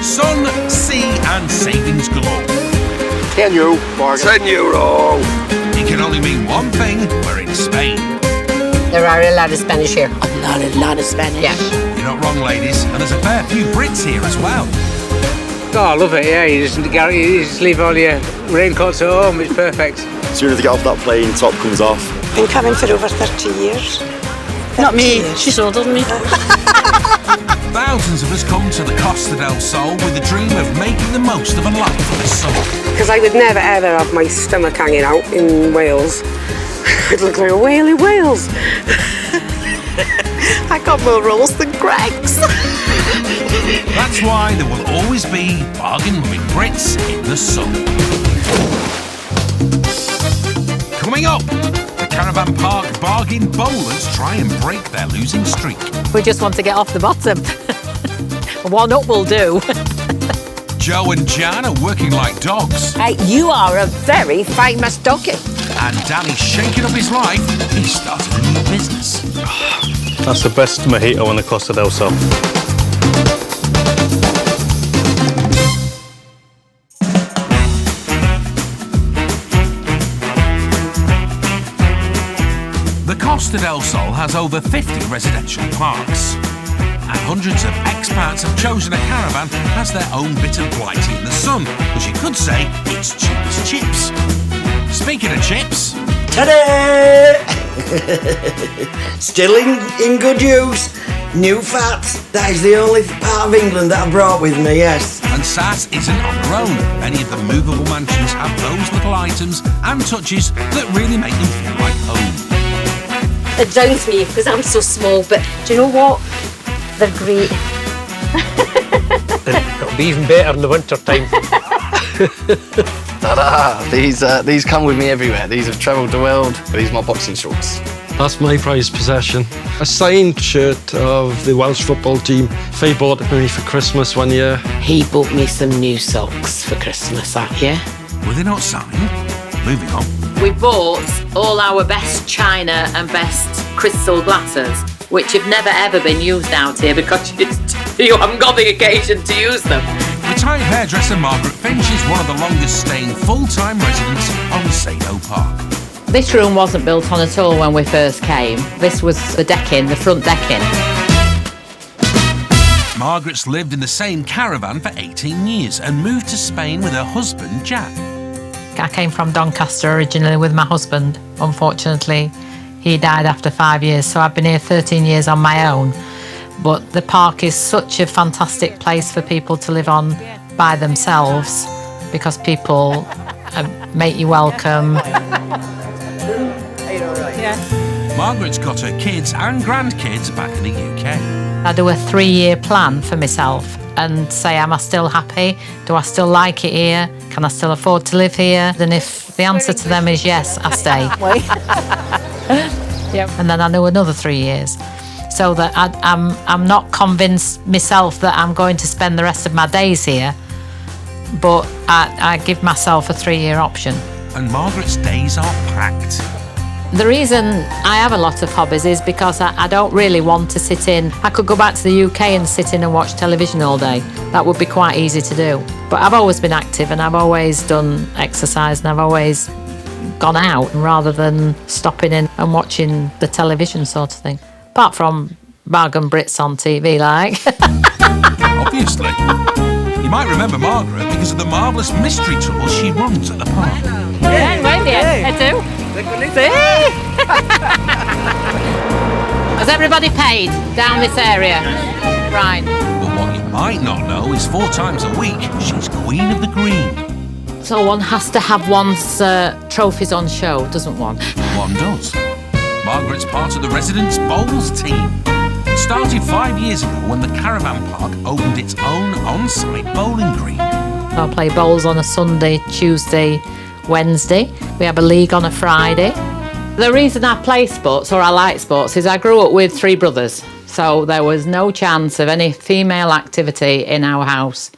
Sun, sea and savings galore. €10, Margaret. €10. It can only mean one thing, we're in Spain. There are a lot of Spanish here. A lot of Spanish. Yeah. You're not wrong, ladies, and there's a fair few Brits here as well. Oh, I love it, yeah. You just leave all your raincoats at home, it's perfect. As soon as they get off that plane, top comes off. Been coming for over 30 years. Not me, she's older than me. Thousands of us come to the Costa del Sol with the dream of making the most of a life in the summer. Because I would never ever have my stomach hanging out in Wales. I'd look like a whale in Wales. I got more rolls than Greg's. That's why there will always be bargain-loving Brits in the sun. Coming up, the Caravan Park bargain bowlers try and break their losing streak. We just want to get off the bottom. One up will do. Joe and Jan are working like dogs. Hey, you are a very famous doggy. And Danny's shaking up his life. He started a new business. That's the best mojito on the Costa del Sol. The Costa del Sol has over 50 residential parks. And hundreds of expats have chosen a caravan as their own bit of blighty in the sun, because you could say it's cheap as chips. Speaking of chips... Ta-da! Still in good use. New fats. That is the only part of England that I brought with me, yes. And Sass isn't on her own. Many of the movable mansions have those little items and touches that really make them feel like home. It drowns me because I'm so small, but do you know what? They're great. It'll be even better in the winter time. Ta-da! These come with me everywhere. These have travelled the world. These are my boxing shorts. That's my prized possession. A signed shirt of the Welsh football team. Faye bought it for me for Christmas one year. He bought me some new socks for Christmas that year. Were they not signed? Moving on. We bought all our best china and best crystal glasses, which have never ever been used out here because you haven't got the occasion to use them. Retired hairdresser Margaret Finch is one of the longest staying full-time residents on Sado Park. This room wasn't built on at all when we first came. This was the decking, the front decking. Margaret's lived in the same caravan for 18 years and moved to Spain with her husband, Jack. I came from Doncaster originally with my husband. Unfortunately, he died after 5 years, so I've been here 13 years on my own. But the park is such a fantastic place for people to live on by themselves because people make you welcome. Margaret's got her kids and grandkids back in the UK. I do a 3-year plan for myself and say, am I still happy? Do I still like it here? Can I still afford to live here? Then if the answer to them is yes, I stay. And then I do another 3 years. So that I'm not convinced myself that I'm going to spend the rest of my days here, but I give myself a 3-year option. And Margaret's days are packed. The reason I have a lot of hobbies is because I don't really want to sit in. I could go back to the UK and sit in and watch television all day. That would be quite easy to do. But I've always been active and I've always done exercise and I've always gone out rather than stopping in and watching the television sort of thing. Apart from bargain Brits on TV, like. Obviously. You might remember Margaret because of the marvellous mystery tours she runs at the park. Yeah, I do. Has everybody paid down this area? Right. But what you might not know is 4 times a week, she's Queen of the Green. So one has to have one's trophies on show, doesn't one? One does. Margaret's part of the Residents' Bowls team. It started 5 years ago when the Caravan Park opened its own on-site bowling green. I play bowls on a Sunday, Tuesday, Wednesday. We have a league on a Friday. The reason I play sports, or I like sports, is I grew up with 3 brothers. So there was no chance of any female activity in our house.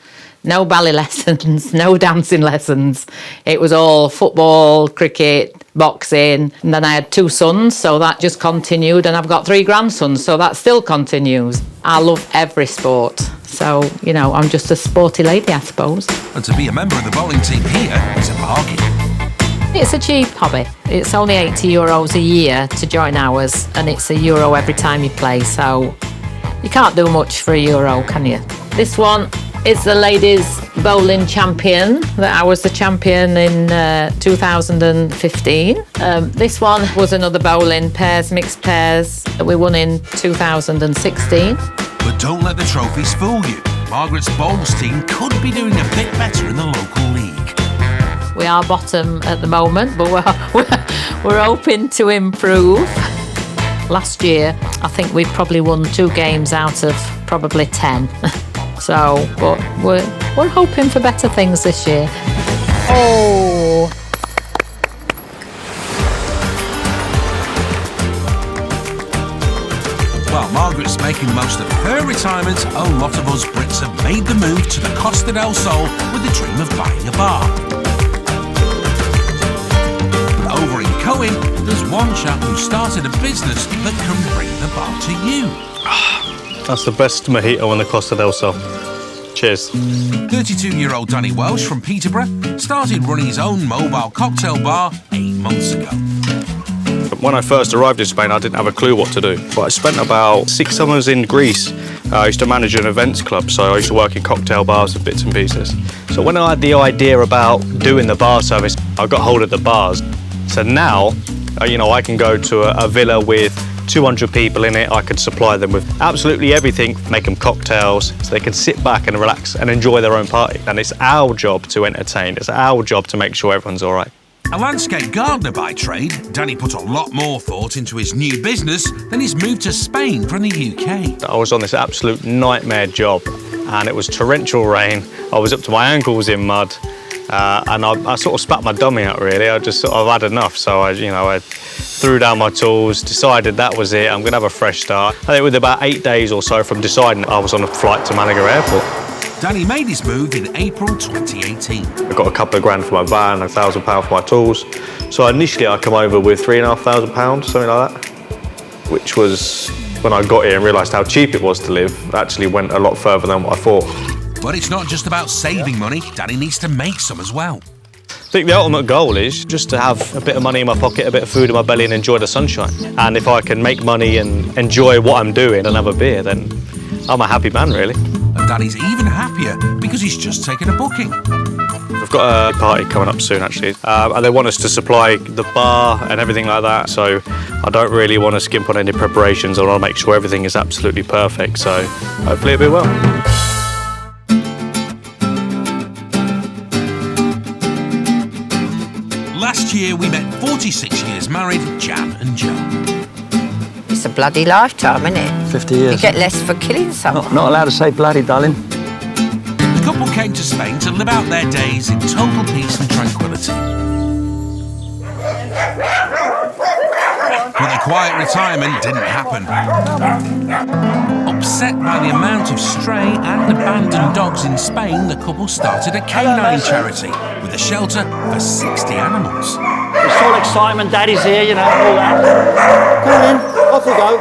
No ballet lessons, no dancing lessons. It was all football, cricket, boxing. And then I had 2 sons, so that just continued. And I've got 3 grandsons, so that still continues. I love every sport. So, you know, I'm just a sporty lady, I suppose. And to be a member of the bowling team here is a bargain. It's a cheap hobby. It's only €80 a year to join ours, and it's €1 every time you play, so you can't do much for €1, can you? This one is the ladies bowling champion. I was the champion in 2015. This one was another bowling pairs, mixed pairs, that we won in 2016. But don't let the trophies fool you. Margaret's bowls team could be doing a bit better in the local league. We are bottom at the moment, but we're hoping to improve. Last year, I think we probably won 2 games out of probably 10. So, but we're hoping for better things this year. Oh. While Margaret's making the most of her retirement, a lot of us Brits have made the move to the Costa del Sol with the dream of buying a bar. But over in Cohen, there's one chap who started a business that can bring the bar to you. That's the best mojito on the Costa del Sol. Cheers. 32-year-old Danny Welsh from Peterborough started running his own mobile cocktail bar 8 months ago. When I first arrived in Spain, I didn't have a clue what to do. But I spent about 6 summers in Greece. I used to manage an events club, so I used to work in cocktail bars and bits and pieces. So when I had the idea about doing the bar service, I got hold of the bars. So now, you know, I can go to a villa with 200 people in it. I could supply them with absolutely everything, make them cocktails, so they can sit back and relax and enjoy their own party. And it's our job to entertain. It's our job to make sure everyone's all right. A landscape gardener by trade, Danny put a lot more thought into his new business than his move to Spain from the UK. I was on this absolute nightmare job, and it was torrential rain. I was up to my ankles in mud, and I sort of spat my dummy out, really. I just sort of had enough, so I threw down my tools, decided that was it, I'm going to have a fresh start. I think with about 8 days or so from deciding, I was on a flight to Malaga Airport. Danny made his move in April 2018. I got a couple of grand for my van, £1,000 for my tools. So initially I come over with £3,500, something like that, which was, when I got here and realised how cheap it was to live, actually went a lot further than what I thought. But it's not just about saving money, Danny needs to make some as well. I think the ultimate goal is just to have a bit of money in my pocket, a bit of food in my belly and enjoy the sunshine. And if I can make money and enjoy what I'm doing and have a beer, then I'm a happy man, really. And Danny's even happier because he's just taken a booking. We've got a party coming up soon, actually. And they want us to supply the bar and everything like that, so I don't really want to skimp on any preparations. I want to make sure everything is absolutely perfect, so hopefully it'll be well. Last year we met 46 years married Jan and Joe. It's a bloody lifetime, isn't it? 50 years. You get less for killing someone. Not allowed to say bloody, darling. The couple came to Spain to live out their days in total peace and tranquility. But their quiet retirement didn't happen. Upset by the amount of stray and abandoned dogs in Spain, the couple started a canine charity with a shelter for 60 animals. It's all excitement, Daddy's here, you know, all that. Come on in, off we go.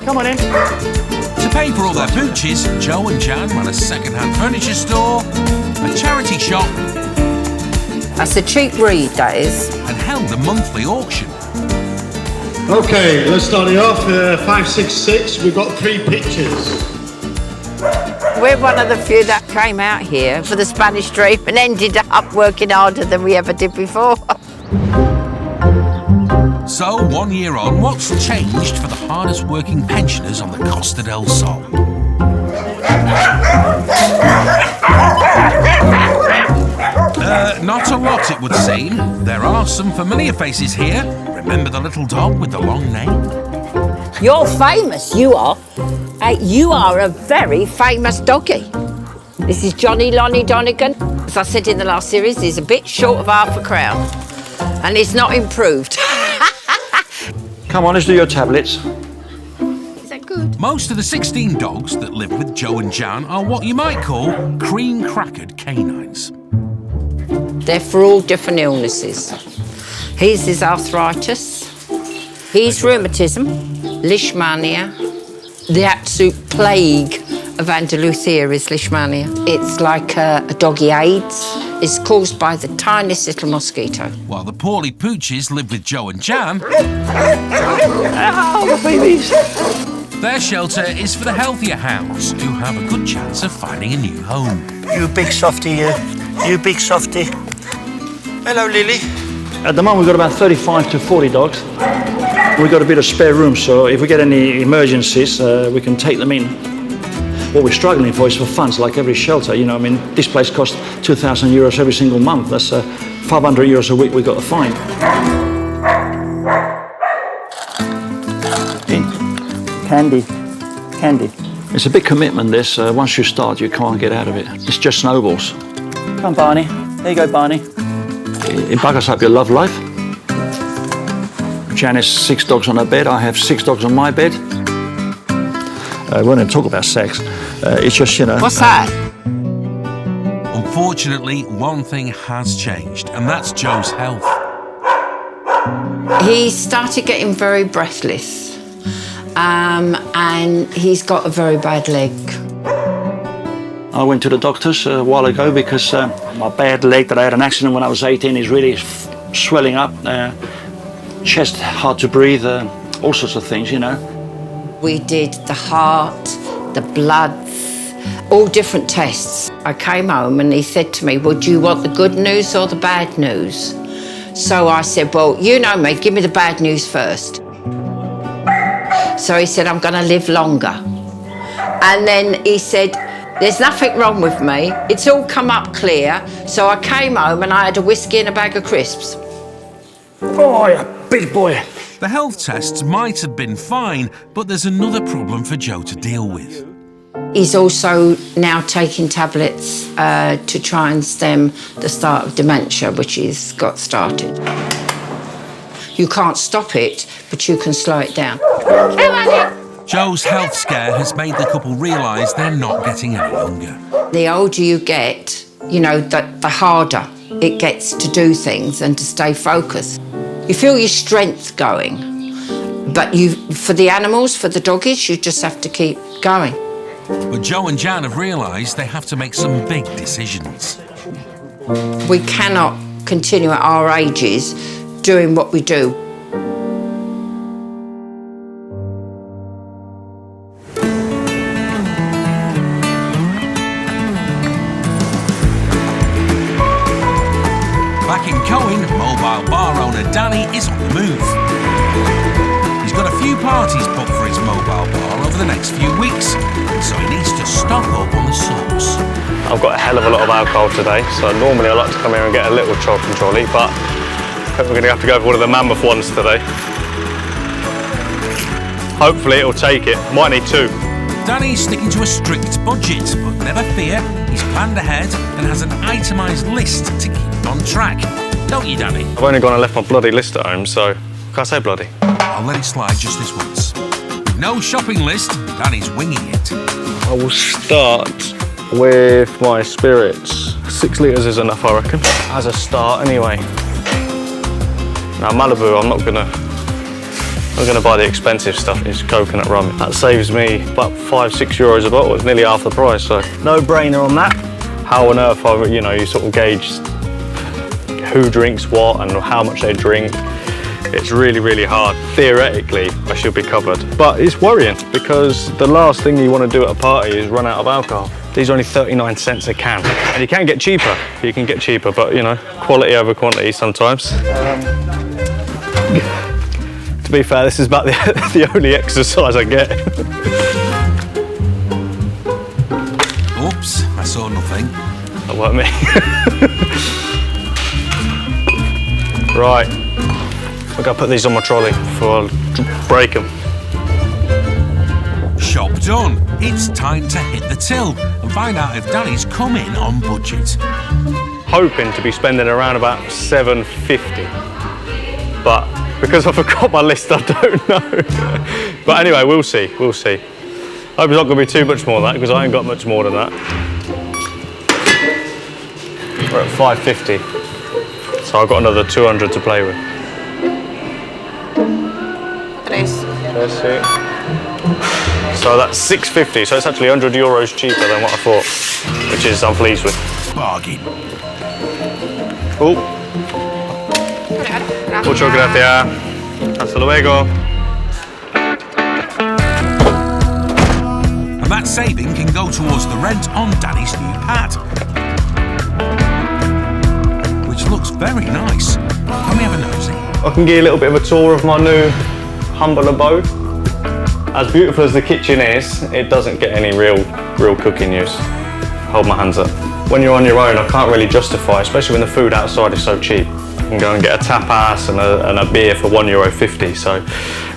Come on in. To pay for all their pooches, Joe and Jan ran a second-hand furniture store, a charity shop, That's a cheap breed, that is. and held a monthly auction. Okay, let's start it off. 566, we've got 3 pictures. We're one of the few that came out here for the Spanish dream and ended up working harder than we ever did before. So, 1 year on, what's changed for the hardest working pensioners on the Costa del Sol? Not a lot, it would seem. There are some familiar faces here. Remember the little dog with the long name? You're famous, you are. You are a very famous doggy. This is Johnny Lonnie Donegan. As I said in the last series, he's a bit short of half a crown. And he's not improved. Come on, let's do your tablets. Is that good? good. Most of the 16 dogs that live with Joe and Jan are what you might call cream-crackered canines. They're for all different illnesses. His is arthritis, his rheumatism, leishmania. The absolute plague of Andalusia is leishmania. It's like a doggy AIDS. It's caused by the tiniest little mosquito. While the poorly pooches live with Joe and Jan, Oh, the babies. their shelter is for the healthier hounds who have a good chance of finding a new home. You big softy, you big softy. Hello, Lily. At the moment, we've got about 35 to 40 dogs. We've got a bit of spare room, so if we get any emergencies, we can take them in. What we're struggling for is for funds, like every shelter. You know, I mean, this place costs €2,000 every single month. That's €500 a week we've got to find. Candy. It's a big commitment, this. Once you start, you can't get out of it. It's just snowballs. Come, Barney. There you go, Barney. It buggers up your love life. Jan has 6 dogs on her bed. I have 6 dogs on my bed. We won't even talk about sex. It's just, you know... What's that? Unfortunately, one thing has changed, and that's Joe's health. He started getting very breathless, and he's got a very bad leg. I went to the doctors a while ago because my bad leg that I had an accident when I was 18 is really swelling up. Chest hard to breathe, all sorts of things, you know. We did the heart, the bloods, all different tests. I came home and he said to me, well, do you want the good news or the bad news? So I said, well, you know me, give me the bad news first. So he said, I'm going to live longer. And then he said, there's nothing wrong with me. It's all come up clear. So I came home and I had a whiskey and a bag of crisps. Oh, you big boy. The health tests might have been fine, but there's another problem for Joe to deal with. He's also now taking tablets to try and stem the start of dementia, which he's got started. You can't stop it, but you can slow it down. Joe's health scare has made the couple realise they're not getting any younger. The older you get, you know, the harder it gets to do things and to stay focused. You feel your strength going, but for the animals, for the doggies, you just have to keep going. But Joe and Jan have realised they have to make some big decisions. We cannot continue at our ages doing what we do. Back in Cohen, mobile bar owner Danny is on the move. He's got a few parties booked for his mobile bar over the next few weeks, so he needs to stock up on the sauce. I've got a hell of a lot of alcohol today, so normally I like to come here and get a little chalk and trolley, but I think we're going to have to go for one of the mammoth ones today. Hopefully it'll take it. Might need 2. Danny's sticking to a strict budget, but never fear, he's planned ahead and has an itemised list to keep him on track. Don't you, Danny? I've only gone and left my bloody list at home, so can't I say bloody? I'll let it slide just this once. With no shopping list, Danny's winging it. I will start with my spirits. 6 litres is enough, I reckon, as a start anyway. Now Malibu, I'm not gonna buy the expensive stuff. It's coconut rum. That saves me about €5-6 a bottle. It's nearly half the price, so no brainer on that. How on earth, you sort of gauge who drinks what and how much they drink. It's really, really hard. Theoretically, I should be covered. But it's worrying because the last thing you want to do at a party is run out of alcohol. These are only 39 cents a can. And you can get cheaper. You can get cheaper, but quality over quantity sometimes. To be fair, this is about the only exercise I get. Oops, I saw nothing. That weren't me. Right. I've got to put these on my trolley before I break them. Shop done. It's time to hit the till and find out if Danny's come in on budget. Hoping to be spending around about $7.50, but Because I forgot my list, I don't know. But anyway, we'll see. Hope it's not going to be too much more than that, because I ain't got much more than that. We're at 550. So I've got another 200 to play with. Let's see. So that's 650, so it's actually €100 cheaper than what I thought, which is I'm pleased with. Bargain. Oh. Muchas gracias. Hasta luego. And that saving can go towards the rent on Danny's new pad, which looks very nice. Can we have a nosy? I can give you a little bit of a tour of my new humble abode. As beautiful as the kitchen is, it doesn't get any real cooking use. Hold my hands up. When you're on your own, I can't really justify, especially when the food outside is so cheap. You can go and get a tapas and a beer for €1.50, so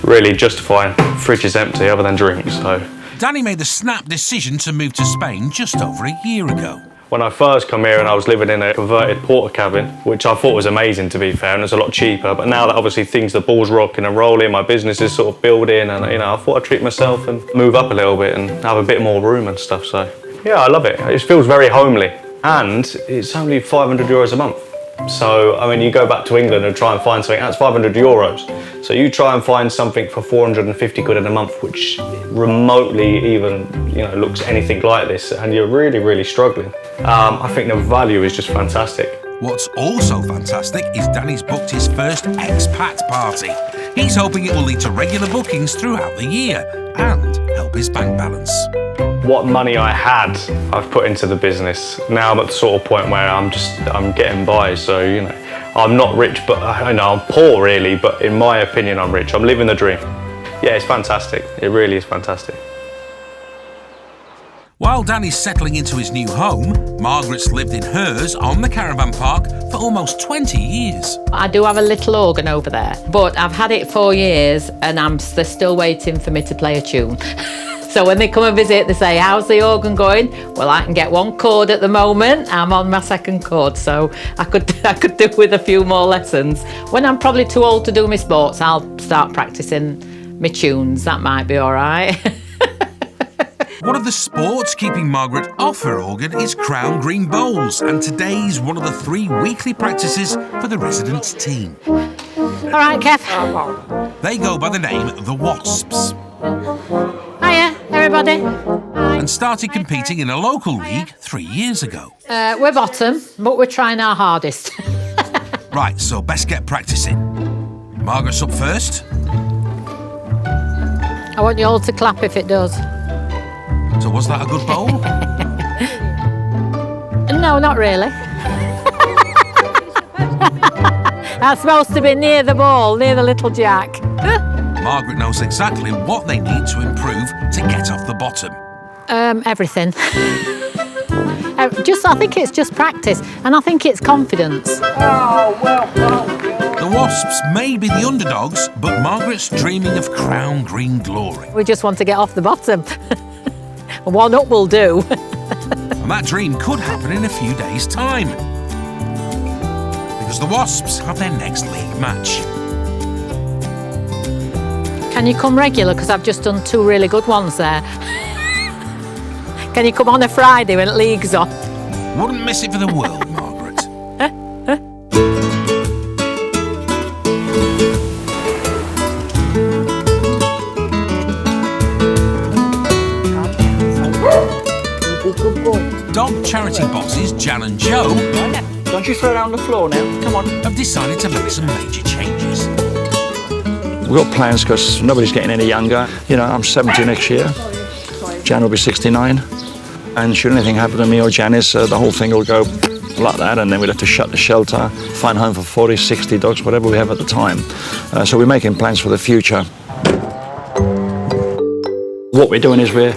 really justifying. Fridge is empty other than drinks, so. Danny made the snap decision to move to Spain just over a year ago. When I first come here and I was living in a converted porter cabin, which I thought was amazing to be fair, and it's a lot cheaper, but now that obviously the ball's rocking and rolling, my business is sort of building, and I thought I'd treat myself and move up a little bit and have a bit more room and stuff, so yeah, I love it. It feels very homely, and it's only €500 a month. So, I mean, you go back to England and try and find something, that's €500. So you try and find something for 450 quid in a month, which remotely even, looks anything like this, and you're really struggling. I think the value is just fantastic. What's also fantastic is Danny's booked his first expat party. He's hoping it will lead to regular bookings throughout the year and help his bank balance. What money I had, I've put into the business. Now I'm at the sort of point where I'm getting by, so, I'm not rich, but I'm poor really, but in my opinion, I'm rich. I'm living the dream. Yeah, it's fantastic. It really is fantastic. While Danny's settling into his new home, Margaret's lived in hers on the caravan park for almost 20 years. I do have a little organ over there, but I've had it 4 years and they're still waiting for me to play a tune. So when they come and visit, they say, how's the organ going? Well, I can get one chord at the moment. I'm on my second chord, so I could do with a few more lessons. When I'm probably too old to do my sports, I'll start practicing my tunes. That might be all right. One of the sports keeping Margaret off her organ is Crown Green Bowls, and today's one of the 3 weekly practices for the residents team. All right, Kev. They go by the name the Wasps. Hiya, everybody. And started competing in a local league 3 years ago. We're bottom, but we're trying our hardest. Right, so best get practicing. Margaret's up first. I want you all to clap if it does. So was that a good bowl? No, not really. That's supposed to be near the ball, near the little jack. Margaret knows exactly what they need to improve to get off the bottom. Everything. I think it's just practice, and I think it's confidence. Oh, well done. The Wasps may be the underdogs, but Margaret's dreaming of Crown Green glory. We just want to get off the bottom. One up will do. And that dream could happen in a few days' time, because the Wasps have their next league match. Can you come regular? Because I've just done 2 really good ones there. Can you come on a Friday when league's on? Wouldn't miss it for the world, Margaret. Dog charity bosses Jan and Joe Don't you throw it on the floor now. Come on. have decided to make some major changes. We've got plans because nobody's getting any younger. I'm 70 next year. Jan will be 69. And should anything happen to me or Janice, the whole thing will go like that, and then we'd have to shut the shelter, find home for 40, 60 dogs, whatever we have at the time. So we're making plans for the future. What we're doing is we're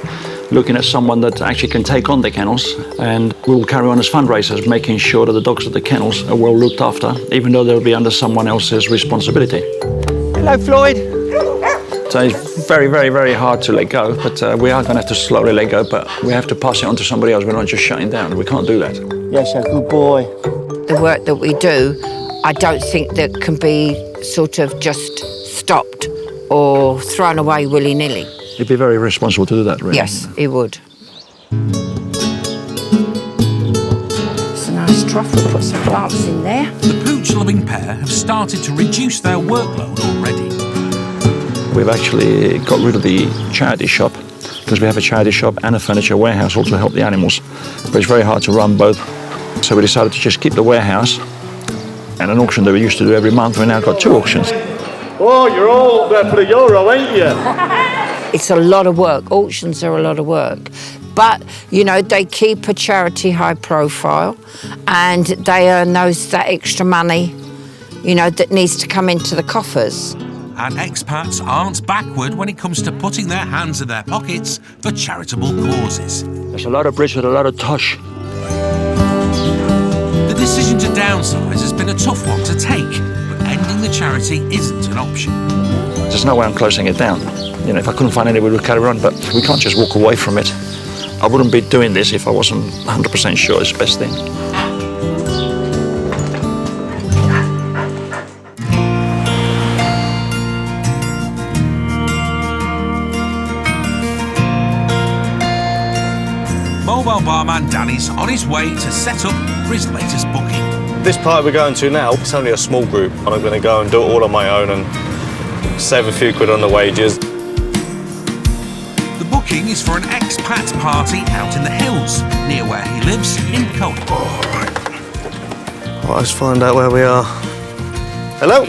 looking at someone that actually can take on the kennels, and we'll carry on as fundraisers, making sure that the dogs at the kennels are well looked after, even though they'll be under someone else's responsibility. Hello, Floyd. So it's very, very, very hard to let go, but we are going to have to slowly let go, but we have to pass it on to somebody else. We're not just shutting down. We can't do that. Yes, sir. Good boy. The work that we do, I don't think that can be sort of just stopped or thrown away willy-nilly. It'd be very responsible to do that, really. Yes, he would. It's a nice trough. We'll put some plants in there. The pooch-loving pair have started to reduce their workload already. We've actually got rid of the charity shop because we have a charity shop and a furniture warehouse also to help the animals. But it's very hard to run both. So we decided to just keep the warehouse and an auction that we used to do every month. We've now got 2 auctions. Oh, you're all there for the Euro, ain't you? It's a lot of work. Auctions are a lot of work. But, you know, they keep a charity high profile and they earn that extra money, you know, that needs to come into the coffers. And expats aren't backward when it comes to putting their hands in their pockets for charitable causes. There's a lot of Brits with a lot of tosh. The decision to downsize has been a tough one to take, but ending the charity isn't an option. There's no way I'm closing it down. You know, if I couldn't find anybody to carry on, but we can't just walk away from it. I wouldn't be doing this if I wasn't 100% sure it's the best thing. Mobile barman Danny's on his way to set up for his latest booking. This party we're going to now, it's only a small group. I'm going to go and do it all on my own and save a few quid on the wages. The booking is for an expat party out in the hills, near where he lives in Costa. Right, let's find out where we are. Hello,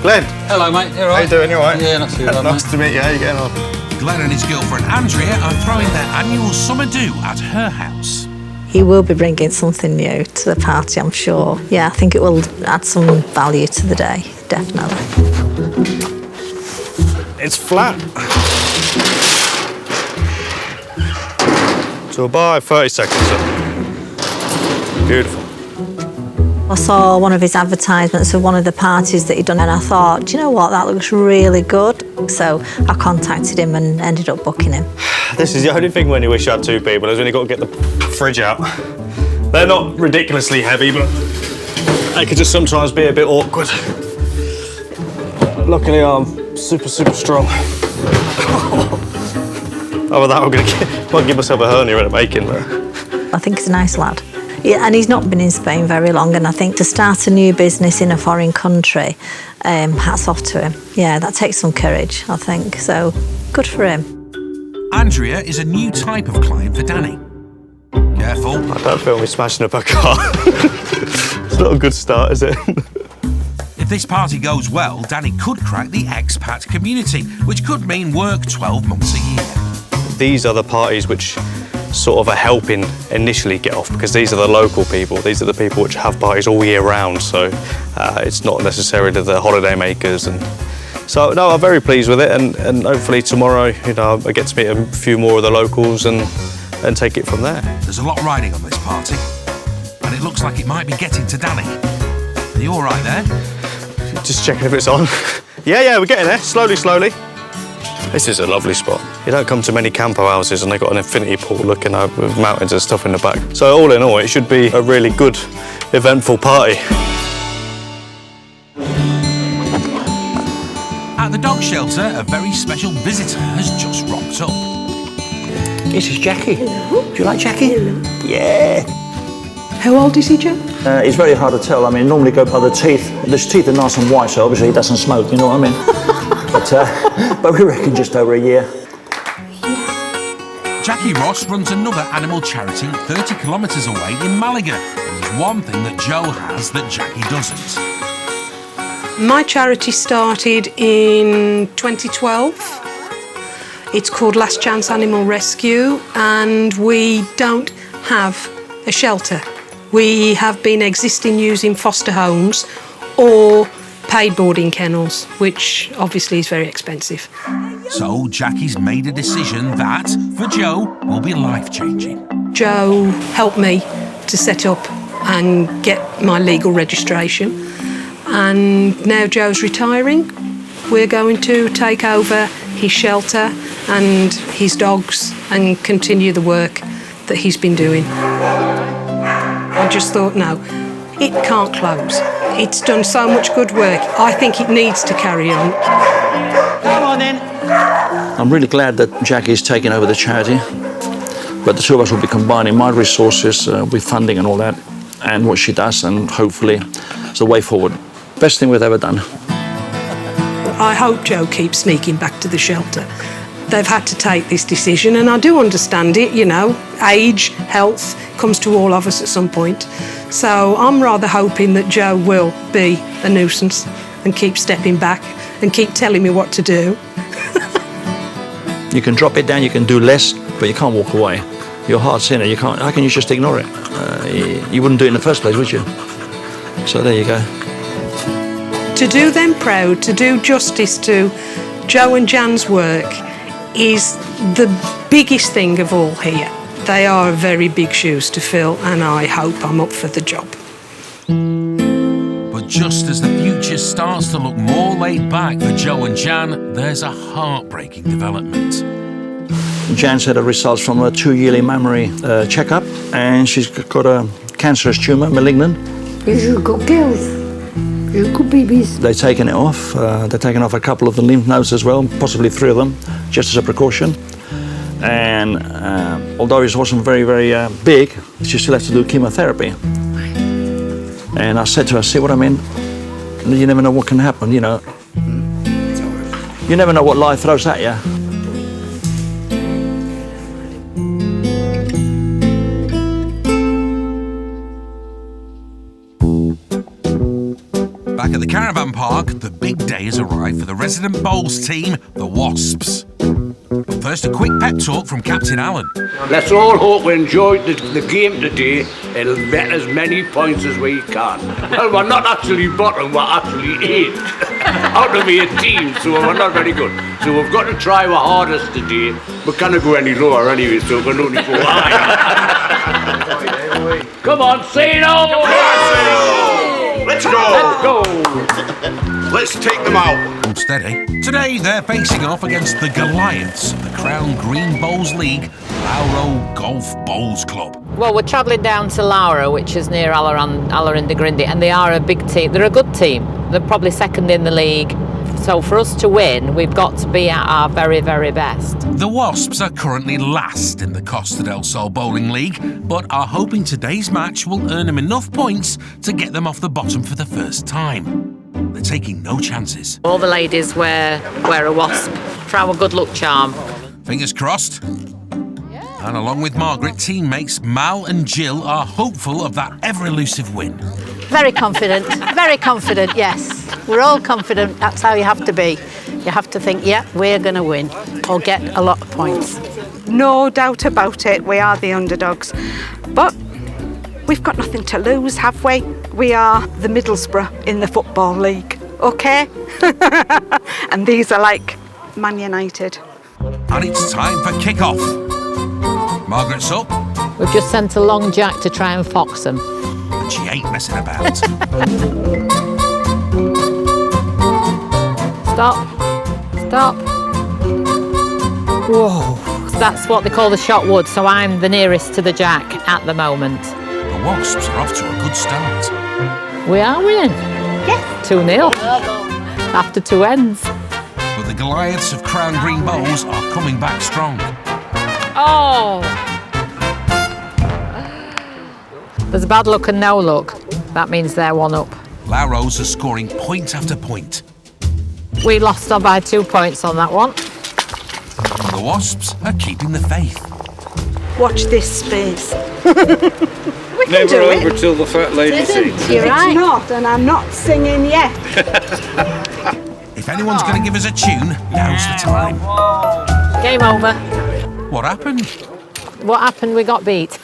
Glenn. Hello, mate. You all right? How you doing? You all right? Yeah, not too bad, Nice to meet you. How you getting on? Glenn and his girlfriend Andrea are throwing their annual summer do at her house. He will be bringing something new to the party, I'm sure. Yeah, I think it will add some value to the day, definitely. It's flat. So by 30 seconds. Beautiful. I saw one of his advertisements of one of the parties that he'd done and I thought, do you know what, that looks really good. So I contacted him and ended up booking him. This is the only thing when you wish you had 2 people, is when you've got to get the fridge out. They're not ridiculously heavy, but they could just sometimes be a bit awkward. Luckily, I'm super strong. Other than that, I might give myself a hernia in a making. I think he's a nice lad. Yeah, and he's not been in Spain very long, and I think to start a new business in a foreign country, hats off to him. Yeah, that takes some courage, I think, so good for him. Andrea is a new type of client for Danny. Careful. I don't feel me smashing up a car. It's not a good start, is it? If this party goes well, Danny could crack the expat community, which could mean work 12 months a year. These are the parties which sort of are helping initially get off, because these are the local people. These are the people which have parties all year round, so it's not necessarily the holiday makers. And so, no, I'm very pleased with it, and hopefully tomorrow, you know, I get to meet a few more of the locals and take it from there. There's a lot riding on this party, and it looks like it might be getting to Danny. Are you all right there? Just checking if it's on. Yeah, we're getting there, slowly. This is a lovely spot. You don't come to many camper houses and they've got an infinity pool looking over with mountains and stuff in the back. So all in all, it should be a really good, eventful party. At the dog shelter, a very special visitor has just rocked up. This is Jackie. Hello. Do you like Jackie? Hello. Yeah. How old is he, Joe? It's very hard to tell. I mean, normally go by the teeth. His teeth are nice and white, so obviously he doesn't smoke, you know what I mean? but we reckon just over a year. Jackie Ross runs another animal charity 30 kilometres away in Malaga. And there's one thing that Joe has that Jackie doesn't. My charity started in 2012. It's called Last Chance Animal Rescue, and we don't have a shelter. We have been existing using foster homes or paid boarding kennels, which obviously is very expensive. So Jackie's made a decision that, for Joe, will be life-changing. Joe helped me to set up and get my legal registration. And now Joe's retiring. We're going to take over his shelter and his dogs and continue the work that he's been doing. I just thought, no, it can't close. It's done so much good work. I think it needs to carry on. Come on then. I'm really glad that Jackie's taking over the charity, but the two of us will be combining my resources with funding and all that, and what she does, and hopefully it's the way forward. Best thing we've ever done. I hope Joe keeps sneaking back to the shelter. They've had to take this decision, and I do understand it, you know, age, health comes to all of us at some point. So I'm rather hoping that Joe will be a nuisance and keep stepping back and keep telling me what to do. You can drop it down, you can do less, but you can't walk away. Your heart's in it, you can't, how can you just ignore it? You wouldn't do it in the first place, would you? So there you go. To do them proud, to do justice to Joe and Jan's work is the biggest thing of all here. They are very big shoes to fill, and I hope I'm up for the job. But just as the future starts to look more laid back for Joe and Jan, there's a heartbreaking development. Jan's had the results from a 2-yearly mammary checkup, and she's got a cancerous tumour, malignant. You've got girls. You've got babies. They've taken it off. They've taken off a couple of the lymph nodes as well, possibly 3 of them, just as a precaution. And although it wasn't very, very big, she still has to do chemotherapy. And I said to her, see what I mean? You never know what can happen, you know. You never know what life throws at you. Back at the caravan park, the big day has arrived for the resident bowls team, the Wasps. But first, a quick pep talk from Captain Alan. Let's all hope we enjoyed the game today and get as many points as we can. Well, we're not actually bottom, we're actually 8th out of 18, so we're not very good. So we've got to try our hardest today. We can't go any lower anyway, so we can only go higher. Come on, say it all! Let's go! Let's go! Let's take them out. Steady. Today they're facing off against the Goliaths of the Crown Green Bowls League, Lauro Golf Bowls Club. Well, we're travelling down to Lauro, which is near Alarin-de-Grinde, and they are a big team. They're a good team. They're probably second in the league. So for us to win, we've got to be at our very, very best. The Wasps are currently last in the Costa del Sol Bowling League, but are hoping today's match will earn them enough points to get them off the bottom for the first time. They're taking no chances. All the ladies wear a wasp for our good luck charm. Fingers crossed. Yeah. And along with Margaret, teammates Mal and Jill are hopeful of that ever-elusive win. Very confident, yes. We're all confident, that's how you have to be. You have to think, yeah, we're going to win or get a lot of points. No doubt about it, we are the underdogs. But we've got nothing to lose, have we? We are the Middlesbrough in the Football League, okay? And these are like Man United. And it's time for kick-off. Margaret's up. We've just sent a long jack to try and fox them. But she ain't messing about. Stop. Whoa. That's what they call the shot wood, so I'm the nearest to the jack at the moment. The Wasps are off to a good start. We are winning. Yes. 2-0. After 2 ends. But the Goliaths of Crown Green Bowls are coming back strong. Oh! There's bad luck and no luck. That means they're 1 up. Lauros are scoring point after point. We lost on by 2 points on that one. And the Wasps are keeping the faith. Watch this space. We can Never do over it. till the fat lady sings. You're right. It's not, and I'm not singing yet. If anyone's going to give us a tune, now's the time. Game over. What happened? What happened? We got beat.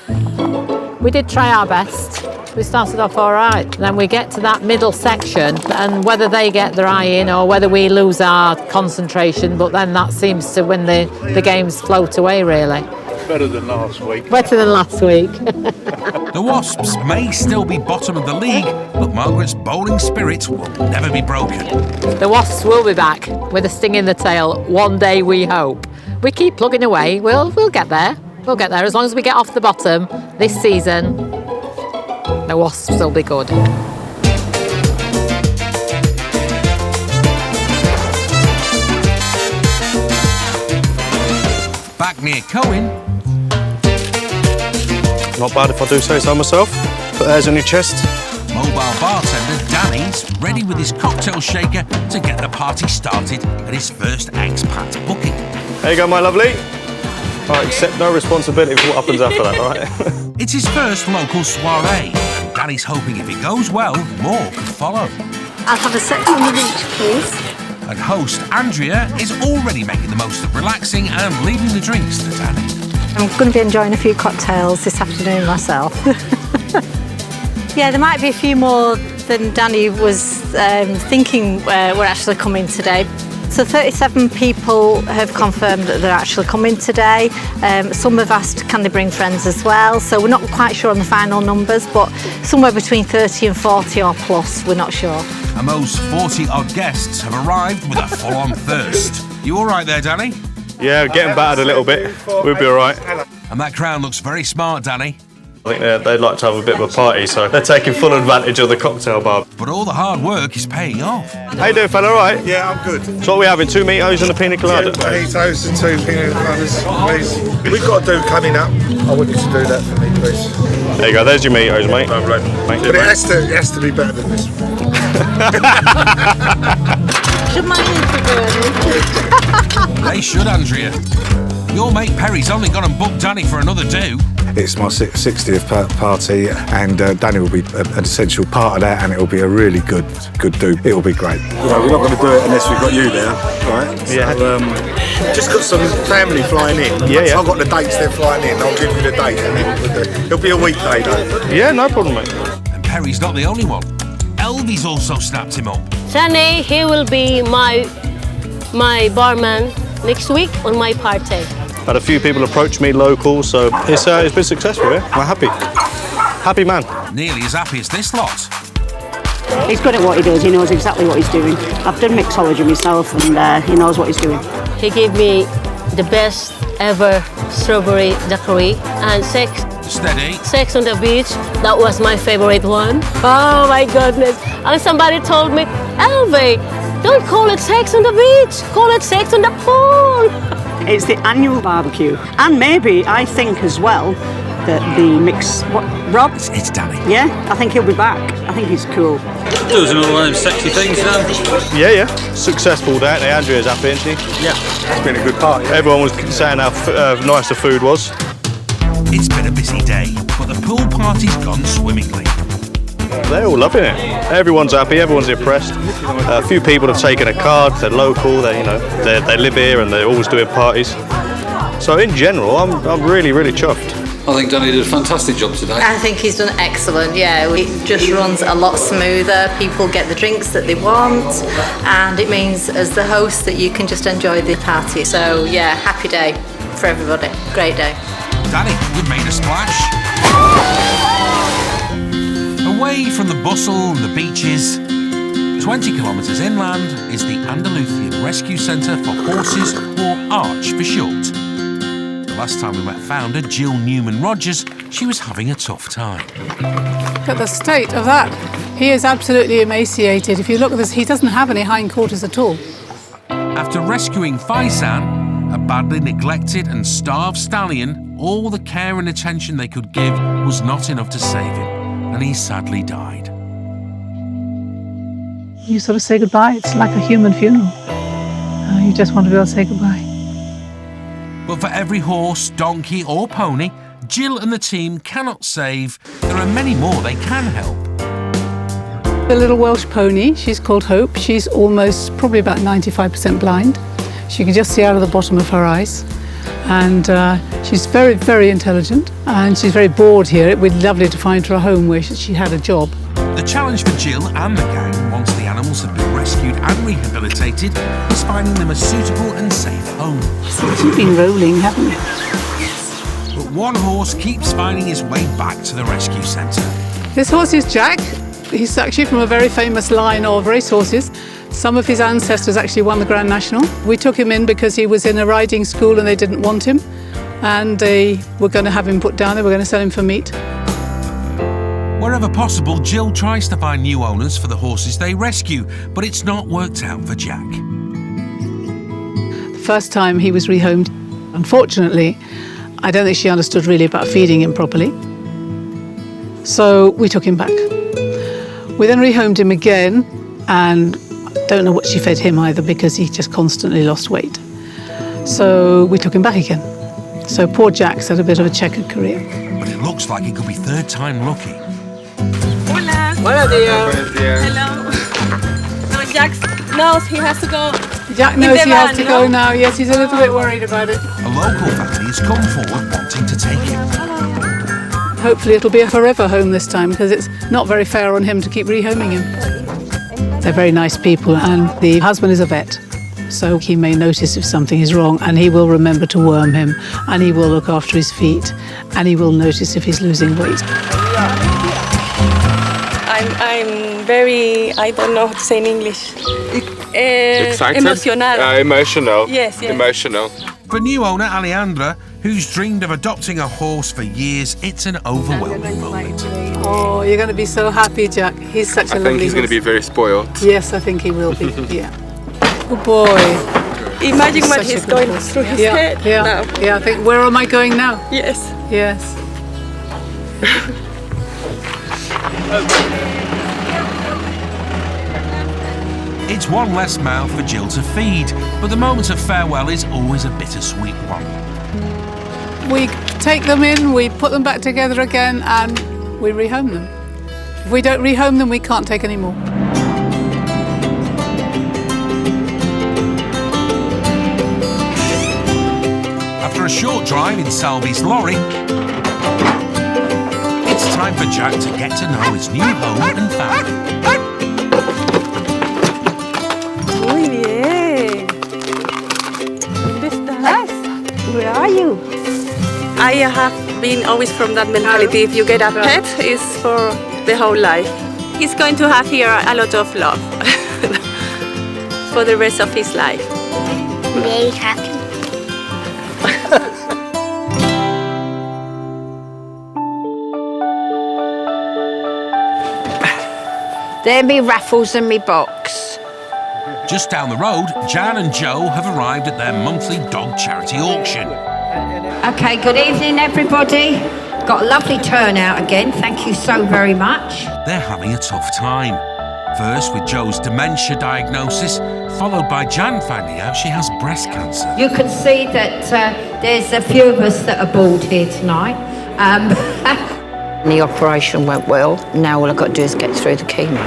We did try our best. We started off all right. Then we get to that middle section, and whether they get their eye in or whether we lose our concentration, but then that seems to when the games float away, really. Better than last week. Better than last week. The Wasps may still be bottom of the league, but Margaret's bowling spirit will never be broken. The Wasps will be back with a sting in the tail. One day, we hope. We keep plugging away. We'll get there. We'll get there as long as we get off the bottom this season. The Wasps will be good. Back near Cohen. Not bad if I do say so myself. Put hairs on your chest. Mobile bartender Danny's ready with his cocktail shaker to get the party started at his first expat booking. There you go, my lovely. All right, accept no responsibility for what happens after that, all right? It's his first local soiree, and Danny's hoping if it goes well, more could follow. I'll have a second on the beach, please. And host Andrea is already making the most of relaxing and leaving the drinks to Danny. I'm going to be enjoying a few cocktails this afternoon myself. Yeah, there might be a few more than Danny was thinking were actually coming today. So 37 people have confirmed that they're actually coming today. Some have asked can they bring friends as well. So we're not quite sure on the final numbers, but somewhere between 30 and 40 or plus, we're not sure. And those 40-odd guests have arrived with a full-on thirst. You all right there, Danny? Yeah, getting battered a little bit. We'll be all right. And that crowd looks very smart, Danny. I think they'd like to have a bit of a party, so they're taking full advantage of the cocktail bar. But all the hard work is paying off. How you doing, fella? All right? Yeah, I'm good. So what are we having? 2 meatos and a pina colada? Mojitos and 2 pina coladas, please. We've got a do coming up. I want you to do that for me, please. There you go. There's your meatos, mate. Lovely. Thank you, But mate. it has to be better than this one. Should mine be They should, Andrea. Your mate Perry's only gone and booked Danny for another do. It's my 60th party, and Danny will be an essential part of that, and it will be a really good do. It will be great. You know, we're not going to do it unless we've got you there, right? Yeah. So, just got some family flying in. Yeah, Once yeah. I've got the dates they're flying in, I'll give you the date, and then we'll do it. It'll be a weekday though. Yeah, no problem, mate. And Perry's not the only one. Elvie's also snapped him up. Danny, he will be my barman next week on my party. Had a few people approach me local, so it's been successful, yeah? We're happy. Happy man. Nearly as happy as this lot. He's good at what he does, he knows exactly what he's doing. I've done mixology myself and he knows what he's doing. He gave me the best ever strawberry daiquiri and sex on the beach. That was my favorite one. Oh my goodness. And somebody told me, Elvie, don't call it sex on the beach, call it sex on the pool. It's the annual barbecue. And maybe, I think as well, that the mix... What, Rob? It's Danny. Yeah, I think he'll be back. I think he's cool. Does another one of them sexy things, you know? Yeah. Successful day, ain't Andrea's happy, isn't she? Yeah. It's been a good party. Everyone was saying how nice the food was. It's been a busy day, but the pool party's gone swimmingly. They're all loving it. Everyone's happy, everyone's impressed. A few people have taken a card, they're local, they live here and they're always doing parties. So in general, I'm really, really chuffed. I think Danny did a fantastic job today. I think he's done excellent, yeah. It just runs a lot smoother. People get the drinks that they want, and it means as the host that you can just enjoy the party. So yeah, happy day for everybody. Great day. Danny, you've made a splash. Away from the bustle and the beaches, 20 kilometres inland is the Andalusian Rescue Centre for Horses, or ARCH for short. The last time we met founder Jill Newman-Rogers, she was having a tough time. Look at the state of that. He is absolutely emaciated. If you look at this, he doesn't have any hindquarters at all. After rescuing Faisan, a badly neglected and starved stallion, all the care and attention they could give was not enough to save him, and he sadly died. You sort of say goodbye. It's like a human funeral. You just want to be able to say goodbye. But for every horse, donkey or pony Jill and the team cannot save, there are many more they can help. The little Welsh pony, she's called Hope. She's almost, probably about 95% blind. She can just see out of the bottom of her eyes. And she's very, very intelligent. And she's very bored here. It would be lovely to find her a home where she had a job. The challenge for Jill and the gang, once the animals have been rescued and rehabilitated, is finding them a suitable and safe home. You've been rolling, haven't you? But one horse keeps finding his way back to the rescue centre. This horse is Jack. He's actually from a very famous line of racehorses. Some of his ancestors actually won the Grand National. We took him in because he was in a riding school and they didn't want him. And they were going to have him put down. They were going to sell him for meat. Wherever possible, Jill tries to find new owners for the horses they rescue, but it's not worked out for Jack. The first time he was rehomed, unfortunately, I don't think she understood really about feeding him properly. So we took him back. We then rehomed him again, and I don't know what she fed him either because he just constantly lost weight. So we took him back again. So poor Jack's had a bit of a checkered career. But it looks like it could be third time lucky. Hola. Buenos días. Hello. No, Jack knows he has to go. Jack knows he has to go now. Yes, he's a little bit worried about it. A local family has come forward wanting to take him. Hopefully it'll be a forever home this time because it's not very fair on him to keep rehoming him. They're very nice people, and the husband is a vet. So he may notice if something is wrong, and he will remember to worm him, and he will look after his feet, and he will notice if he's losing weight. I'm very, I don't know how to say in English. Excited? Emotional. Emotional. Yes, yes. Emotional. For new owner Alejandra, who's dreamed of adopting a horse for years, it's an overwhelming moment. Oh, you're going to be so happy, Jack. He's such a lovely I think he's going to be very spoiled. Yes, I think he will be, yeah. Good boy. Imagine what he's going through his head now. Yeah, I think, where am I going now? Yes. Yes. It's one less mouth for Jill to feed, but the moment of farewell is always a bittersweet one. We take them in, we put them back together again, and we rehome them. If we don't rehome them, we can't take any more. After a short drive in Salvy's lorry, it's time for Jack to get to know his new home and family. Muy bien. ¿Dónde estás? Where are you? I have been always from that mentality. If you get a pet, it's for the whole life. He's going to have here a lot of love for the rest of his life. Very happy. There me raffles and me box. Just down the road, Jan and Joe have arrived at their monthly dog charity auction. Okay, good evening, everybody. Got a lovely turnout again. Thank you so very much. They're having a tough time. First with Joe's dementia diagnosis, followed by Jan finding out she has breast cancer. You can see that there's a few of us that are bald here tonight. The operation went well. Now all I've got to do is get through the chemo.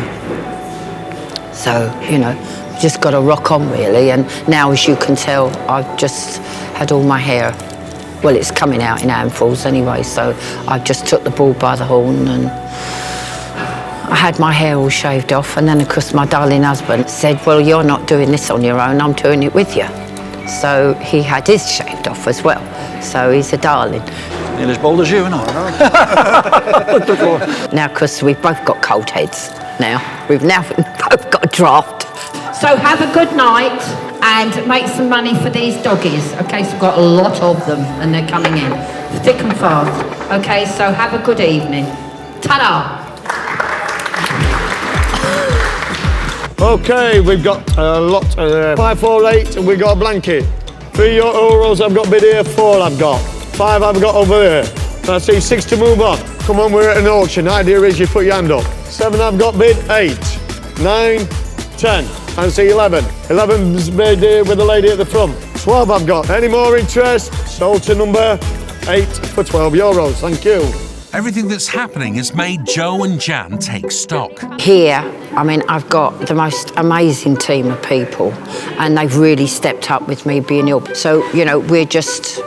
So, you know, just got to rock on really. And now, as you can tell, I've just had all my hair, well, it's coming out in handfuls anyway, so I just took the bull by the horn and I had my hair all shaved off. And then, of course, my darling husband said, well, you're not doing this on your own, I'm doing it with you. So he had his shaved off as well. So he's a darling. Nearly as bold as you, aren't I? Now, because we've both got cold heads now. We've now both got a draft. So have a good night and make some money for these doggies. Okay, so we've got a lot of them and they're coming in thick and fast. Okay, so have a good evening. Ta-da! Okay, we've got a lot. 5, 4, 8, and we've got a blanket. 3 euros I've got bid here, 4 I've got. 5 I've got over there. I see 6 to move on. Come on, we're at an auction. The idea is you put your hand up. 7 I've got bid, 8, 9, 10. I see 11. 11's bid here with the lady at the front. 12 I've got. Any more interest? Sold to number 8 for 12 euros. Thank you. Everything that's happening has made Joe and Jan take stock. Here, I mean, I've got the most amazing team of people and they've really stepped up with me being ill. So, you know, we're just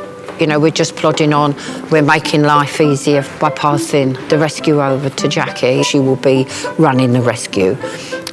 plodding on. We're making life easier by passing the rescue over to Jackie. She will be running the rescue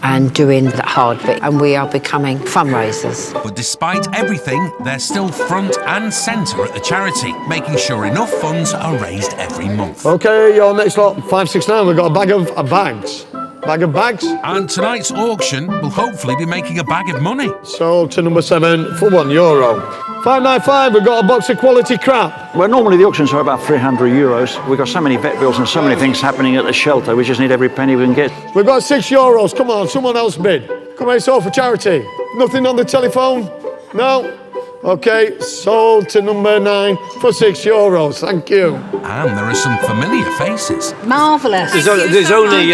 and doing the hard bit, and we are becoming fundraisers. But despite everything, they're still front and centre at the charity, making sure enough funds are raised every month. Okay, your next lot, 5, 6, 9. We've got a bag of bags. Bag of bags. And tonight's auction will hopefully be making a bag of money. Sold to number 7 for €1. 595, we've got a box of quality crap. Well, normally the auctions are about €300. We've got so many vet bills and so many things happening at the shelter, we just need every penny we can get. We've got €6. Come on, someone else bid. Come on, it's all for charity. Nothing on the telephone? No? Okay, sold to number 9 for €6. Thank you. And there are some familiar faces. Marvellous. There's only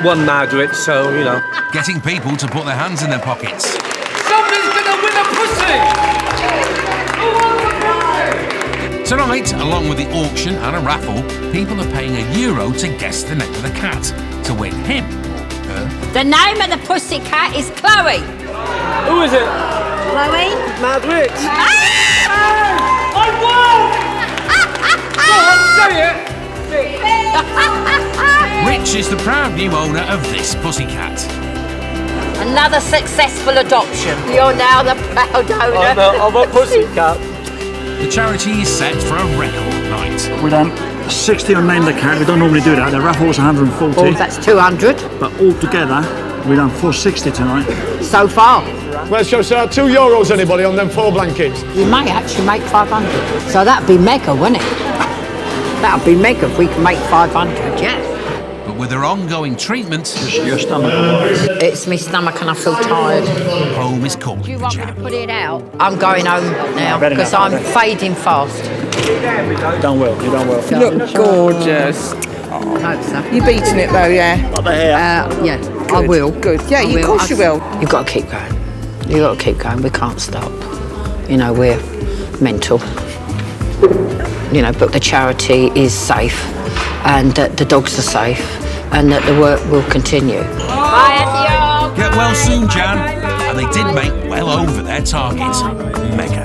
one Margaret, so, you know. Getting people to put their hands in their pockets. Somebody's gonna win a pussy! Tonight, along with the auction and a raffle, people are paying €1 to guess the name of the cat. To win him or her. The name of the pussy cat is Chloe. Who is it? Chloe? Margaret. Ah! I won! Go on, say it! Rich is the proud new owner of this pussycat. Another successful adoption. You're now the proud owner. I'm a pussycat. The charity is set for a record night. We've done 60 on Name the Cat. We don't normally do that. The raffle was 140. Oh, that's 200. But altogether, we've done 460 tonight. So far. Well, shall we say €2 anybody on them 4 blankets? We may actually make 500. So that'd be mega, wouldn't it? That'd be mega if we can make 500, yeah. But with her ongoing treatment... Your stomach. It's my stomach and I feel tired. Home is calling Do you the want me jam. to put it out? I'm going home now Better because not, I'm better. fading fast. You've done well, you've done well. You look gorgeous. I hope so. You're beating it though, yeah? Got the hair. Yeah, I will. Good. Yeah, I of course you will. You've got to keep going. You've got to keep going. We can't stop. You know, we're mental. You know, but the charity is safe and the dogs are safe and that the work will continue. Bye, Ethio. Get well soon, Jan. And they did make well over their target. Mega.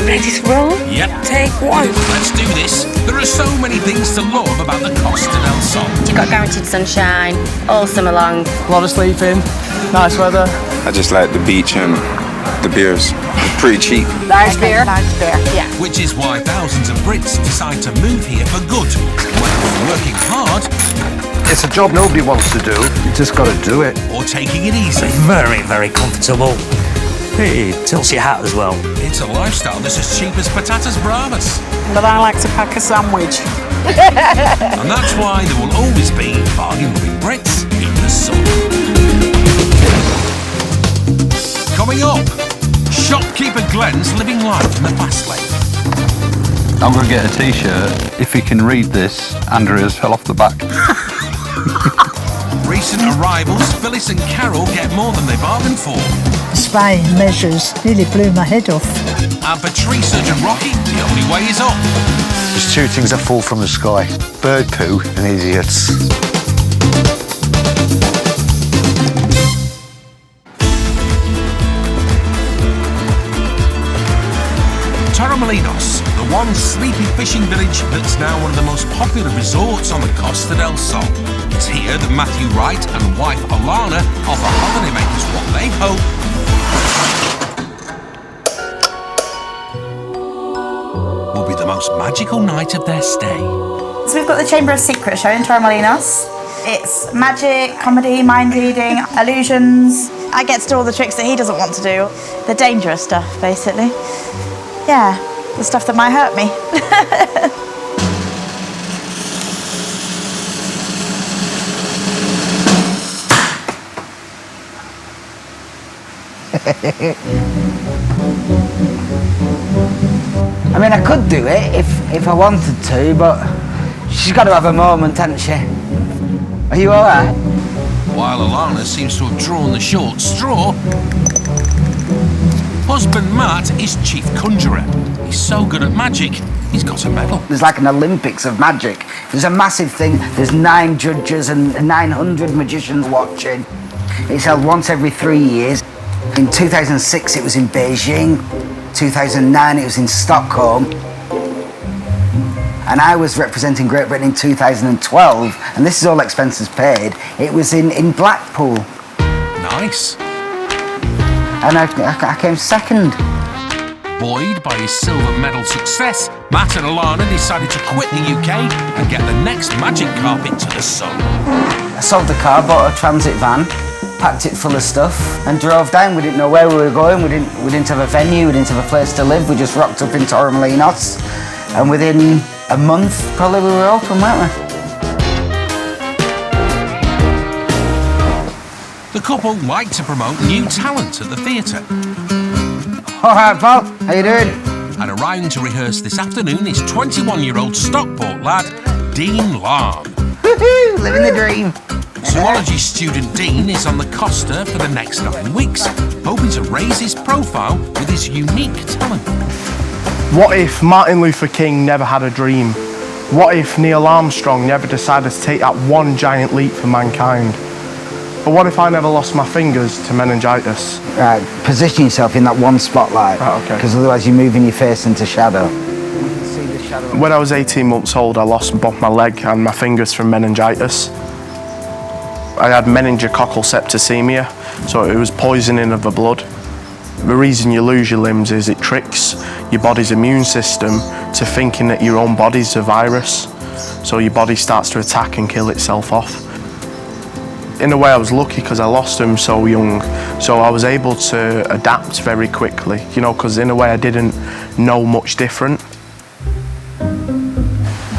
Ready to roll? Yep. Take 1. Let's do this. There are so many things to love about the Costa del Sol. You've got guaranteed sunshine all summer long. A lot of sleeping, nice weather. I just like the beach and the beers. Pretty cheap. Large beer. Large beer, yeah. Which is why thousands of Brits decide to move here for good. Whether it's working hard It's a job nobody wants to do. You just got to do it. or taking it easy. Very, very comfortable. It tilts your hat as well. It's a lifestyle that's as cheap as patatas bravas. But I like to pack a sandwich. And that's why there will always be bargain-loving Brits in the sun. Coming up, shopkeeper Glenn's living life in the fast lane. I'm going to get a t-shirt. If he can read this, Andrea's fell off the back. Recent arrivals, Phyllis and Carol get more than they bargained for. Spain measures nearly blew my head off. And for tree surgeon Rocky, the only way is up. There's 2 things that fall from the sky. Bird poo and idiots. Torremolinos, the one sleepy fishing village that's now one of the most popular resorts on the Costa del Sol. It's here that Matthew Wright and wife Alana offer holidaymakers what they hope will be the most magical night of their stay. So we've got the Chamber of Secrets show in Torremolinos. It's magic, comedy, mind reading, illusions. I get to do all the tricks that he doesn't want to do. The dangerous stuff, basically. Yeah, the stuff that might hurt me. I mean, I could do it if I wanted to, but she's got to have a moment, hasn't she? Are you all right? While Alana seems to have drawn the short straw, husband Matt is chief conjurer. He's so good at magic, he's got a medal. There's like an Olympics of magic. There's a massive thing. There's 9 judges and 900 magicians watching. It's held once every 3 years. In 2006, it was in Beijing. 2009, it was in Stockholm. And I was representing Great Britain in 2012, and this is all expenses paid. It was in Blackpool. Nice. And I came second. Buoyed by his silver medal success, Matt and Alana decided to quit the UK and get the next magic carpet to the sun. I sold the car, bought a transit van, packed it full of stuff and drove down. We didn't know where we were going. We didn't have a venue. We didn't have a place to live. We just rocked up in Torremolinos, and within a month, probably, we were open, weren't we? The couple like to promote new talent at the theatre. All right, pal. How you doing? And around to rehearse this afternoon is 21-year-old Stockport lad, Dean Larm. Woohoo! Living the dream. Zoology student Dean is on the Costa for the next 9 weeks, hoping to raise his profile with his unique talent. What if Martin Luther King never had a dream? What if Neil Armstrong never decided to take that one giant leap for mankind? But what if I never lost my fingers to meningitis? Right, position yourself in that one spotlight. Right, okay. Because otherwise you're moving your face into shadow. When I was 18 months old, I lost both my leg and my fingers from meningitis. I had meningococcal septicemia, so it was poisoning of the blood. The reason you lose your limbs is it tricks your body's immune system to thinking that your own body's a virus, so your body starts to attack and kill itself off. In a way, I was lucky because I lost them so young, so I was able to adapt very quickly, you know, because in a way I didn't know much different.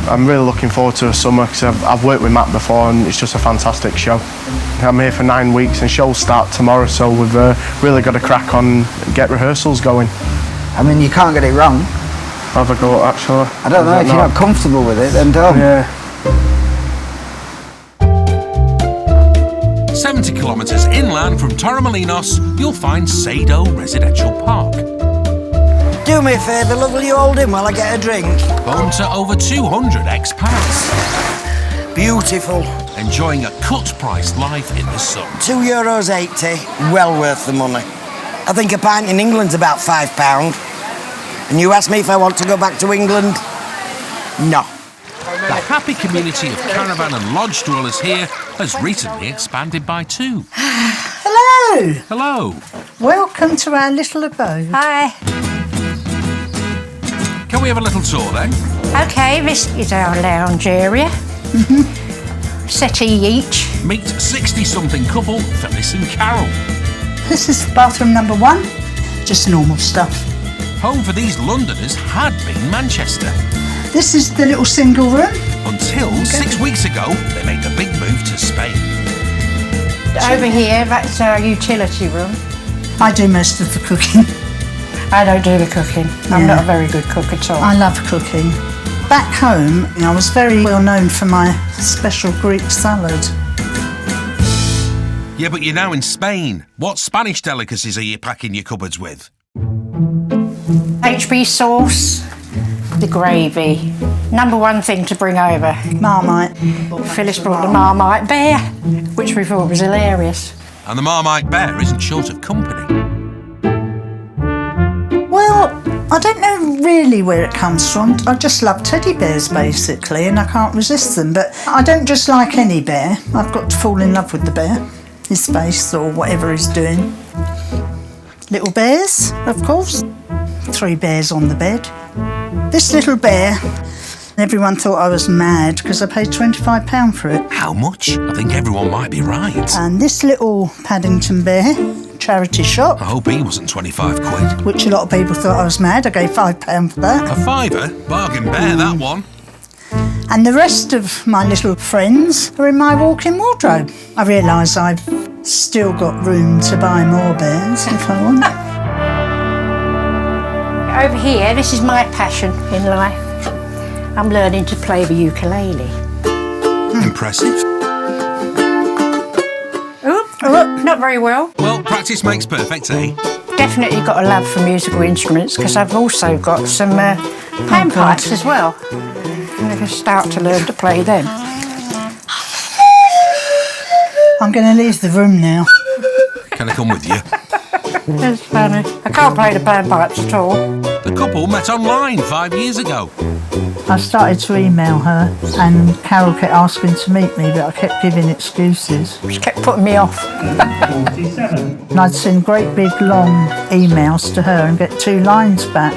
I'm really looking forward to the summer because I've worked with Matt before and it's just a fantastic show. I'm here for 9 weeks and shows start tomorrow, so we've really got to crack on and get rehearsals going. I mean, you can't get it wrong. Have a go, actually. I don't know, if you're not comfortable with it, then don't. Yeah. 70 kilometres inland from Torremolinos, you'll find Sado Residential Park. Do me a favour, love, will you hold him while I get a drink? Home to over 200 expats. Beautiful. Enjoying a cut-priced life in the sun. €2.80, well worth the money. I think a pint in England's about £5. And you ask me if I want to go back to England? No. The happy community of caravan and lodge dwellers here has recently expanded by 2. Hello. Hello. Welcome to our little abode. Hi. Can we have a little tour then? Okay, this is our lounge area. Settee each. Meet 60-something couple, Phyllis and Carol. This is bathroom number 1. Just normal stuff. Home for these Londoners had been Manchester. This is the little single room. Until 6 weeks ago, they made the big move to Spain. Over here, that's our utility room. I do most of the cooking. I don't do the cooking. I'm not a very good cook at all. I love cooking. Back home, I was very well known for my special Greek salad. Yeah, but you're now in Spain. What Spanish delicacies are you packing your cupboards with? HB sauce, the gravy. Number 1 thing to bring over. Marmite. Phyllis brought the Marmite bear, which we thought was hilarious. And the Marmite bear isn't short of company. Well, I don't know really where it comes from. I just love teddy bears, basically, and I can't resist them. But I don't just like any bear. I've got to fall in love with the bear, his face or whatever he's doing. Little bears, of course. 3 bears on the bed. This little bear, everyone thought I was mad because I paid £25 for it. How much? I think everyone might be right. And this little Paddington bear, charity shop. I hope he wasn't 25 quid. Which a lot of people thought I was mad. I gave £5 for that. A fiver? Bargain bear, that one. And the rest of my little friends are in my walk-in wardrobe. I realise I've still got room to buy more bears if I want. Over here, this is my passion in life. I'm learning to play the ukulele. Impressive. Not very well. Well, practice makes perfect, eh? Definitely got a love for musical instruments because I've also got some panpipes as well. I'm going to start to learn to play them. I'm going to leave the room now. Can I come with you? That's funny. I can't play the panpipes at all. The couple met online 5 years ago. I started to email her and Carol kept asking to meet me, but I kept giving excuses. She kept putting me off. And I'd send great big long emails to her and get 2 lines back.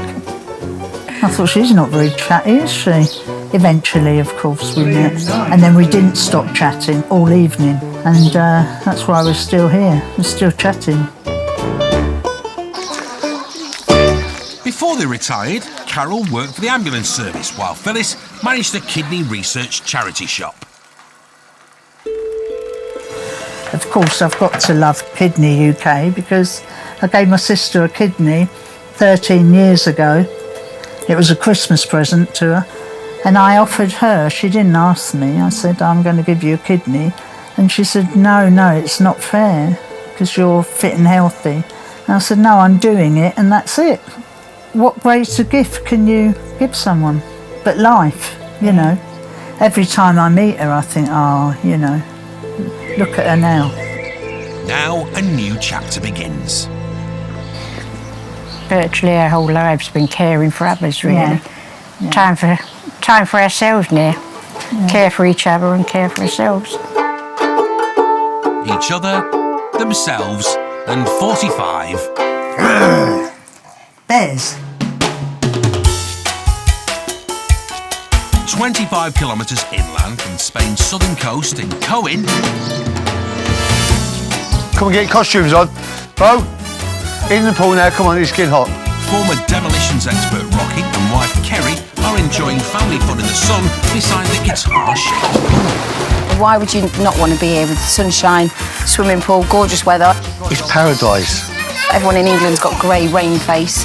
I thought, she's not very chatty, is she? Eventually, of course, we met. And then we didn't stop chatting all evening. And that's why we're still here. We're still chatting. Before they retired, Carol worked for the ambulance service while Phyllis managed a kidney research charity shop. Of course, I've got to love Kidney UK because I gave my sister a kidney 13 years ago. It was a Christmas present to her. And I offered her, she didn't ask me, I said, I'm going to give you a kidney. And she said, no, it's not fair because you're fit and healthy. And I said, no, I'm doing it and that's it. What greater gift can you give someone but life, you know? Every time I meet her, I think, you know, look at her now. Now a new chapter begins. Virtually our whole lives been caring for others, really. Yeah. Time for ourselves now. Yeah. Care for each other and care for ourselves. Each other, themselves, and 45. Bears. 25 kilometres inland from Spain's southern coast in Coin. Come and get your costumes on. Bo, in the pool now, come on, it's getting hot. Former demolitions expert Rocky and wife Kerry are enjoying family fun in the sun beside the guitar shop. Why would you not want to be here with sunshine, swimming pool, gorgeous weather? It's paradise. Everyone in England's got grey rain face.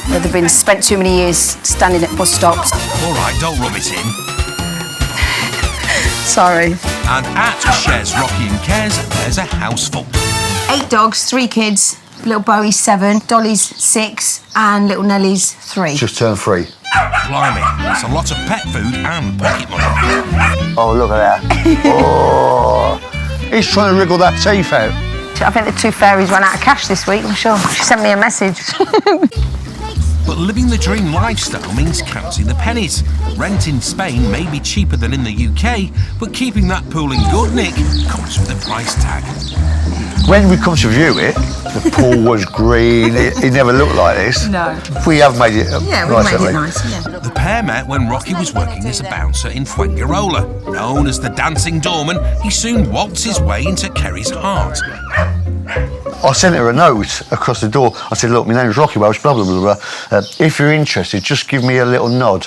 They've been spent too many years standing at bus stops. All right, don't rub it in. Sorry. And at Shares Rocky and Cares, there's a house full. 8 dogs, 3 kids. Little Bowie's 7, Dolly's 6, and little Nellie's 3. Just turned 3. Blimey, it's a lot of pet food and pocket money. Oh, look at that. Oh, he's trying to wriggle that teeth out. I think the 2 fairies ran out of cash this week, I'm sure. She sent me a message. But living the dream lifestyle means counting the pennies. Rent in Spain may be cheaper than in the UK, but keeping that pool in good nick comes with a price tag. When we come to view it, the pool was green. It never looked like this. No. We have made it nice. Yeah, we made it nice, yeah. The pair met when Rocky was working as a bouncer in Fuengirola. Known as the Dancing Doorman, he soon waltzed his way into Kerry's heart. I sent her a note across the door. I said, look, my name's Rocky Welsh, blah, blah, blah, blah. If you're interested, just give me a little nod.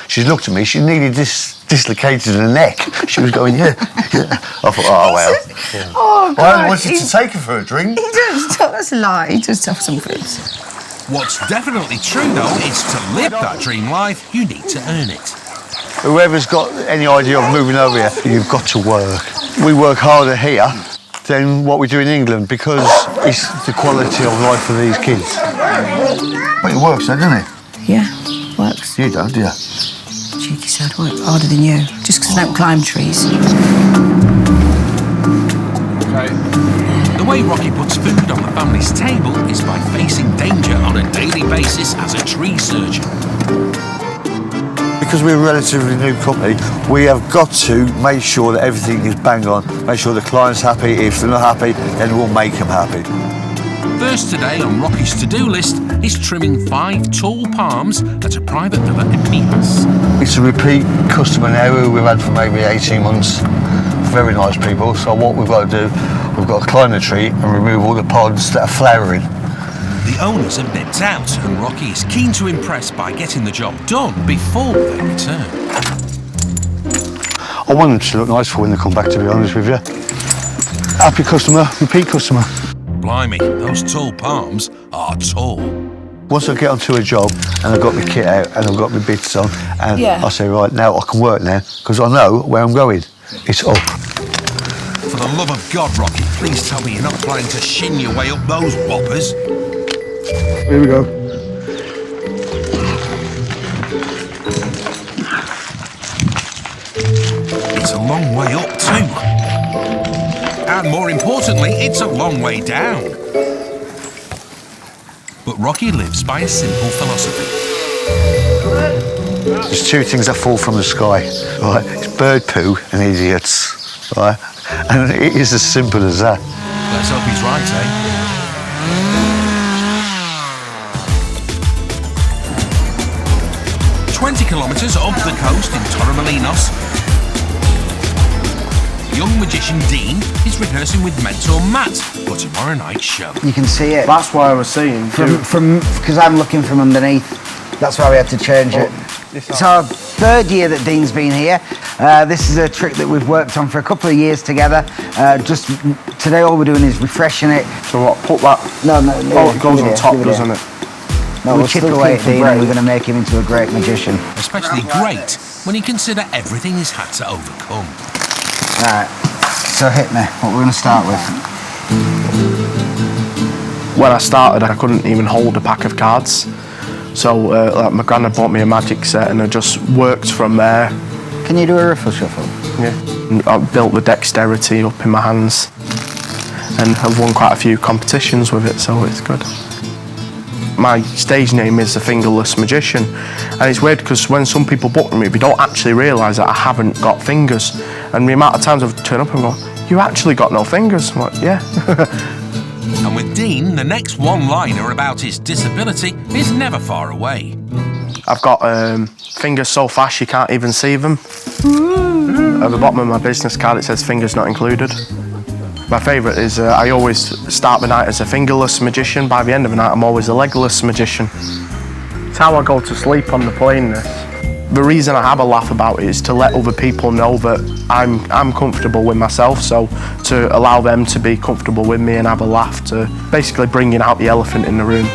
She looked at me, she nearly dislocated her neck. She was going, yeah. I thought, oh, well. Yeah. Oh, God. I wanted to take her for a drink. He does, that's a lie. He does have some foods. What's definitely true, though, is to live that dream life, you need to earn it. Whoever's got any idea of moving over here, you've got to work. We work harder here than what we do in England because it's the quality of life for these kids. But it works, though, doesn't it? Yeah, works. You don't, do you? Cheeky sad, I work harder than you, just because I don't climb trees. Okay. The way Rocky puts food on the family's table is by facing danger on a daily basis as a tree surgeon. Because we're a relatively new company, we have got to make sure that everything is bang on, make sure the client's happy. If they're not happy, then we'll make them happy. First today on Rocky's to-do list is trimming 5 tall palms at a private villa in Mijas. It's a repeat customer now who we've had for maybe 18 months. Very nice people. So what we've got to do, we've got to climb the tree and remove all the pods that are flowering. The owners have nipped out and Rocky is keen to impress by getting the job done before they return. I want them to look nice for when they come back, to be honest with you. Happy customer, repeat customer. Blimey, those tall palms are tall. Once I get onto a job and I've got my kit out and I've got my bits on and I say, right, now I can work now because I know where I'm going. It's up. For the love of God, Rocky, please tell me you're not planning to shin your way up those whoppers. Here we go. It's a long way up too. And more importantly, it's a long way down. But Rocky lives by a simple philosophy. There's 2 things that fall from the sky, right? It's bird poo and idiots, right? And it is as simple as that. Let's hope he's right, eh? 20 kilometres up the coast in Torremolinos, young magician Dean is rehearsing with mentor Matt for tomorrow night's show. You can see it. That's why I was saying. Because I'm looking from underneath. That's why we had to change it. It's our third year that Dean's been here. This is a trick that we've worked on for a couple of years together. Just today, all we're doing is refreshing it. So what? Put that. No. Oh, it goes on top, doesn't it? No, we'll chip away at Dean, and we're going to make him into a great magician. Especially great when you consider everything he's had to overcome. Right. So hit me. What we're going to start with. When I started, I couldn't even hold a pack of cards. So like my granddad bought me a magic set and I just worked from there. Can you do a riffle shuffle? Yeah. I built the dexterity up in my hands and I've won quite a few competitions with it, so it's good. My stage name is the Fingerless Magician, and it's weird because when some people book me, they don't actually realise that I haven't got fingers. And the amount of times I've turned up and go, "You actually got no fingers?" I'm like, "Yeah." And with Dean, the next one-liner about his disability is never far away. I've got fingers so fast you can't even see them. At the bottom of my business card it says fingers not included. My favourite is I always start the night as a fingerless magician. By the end of the night I'm always a legless magician. It's how I go to sleep on the plane, this. The reason I have a laugh about it is to let other people know that I'm comfortable with myself, so to allow them to be comfortable with me and have a laugh, to basically bringing out the elephant in the room.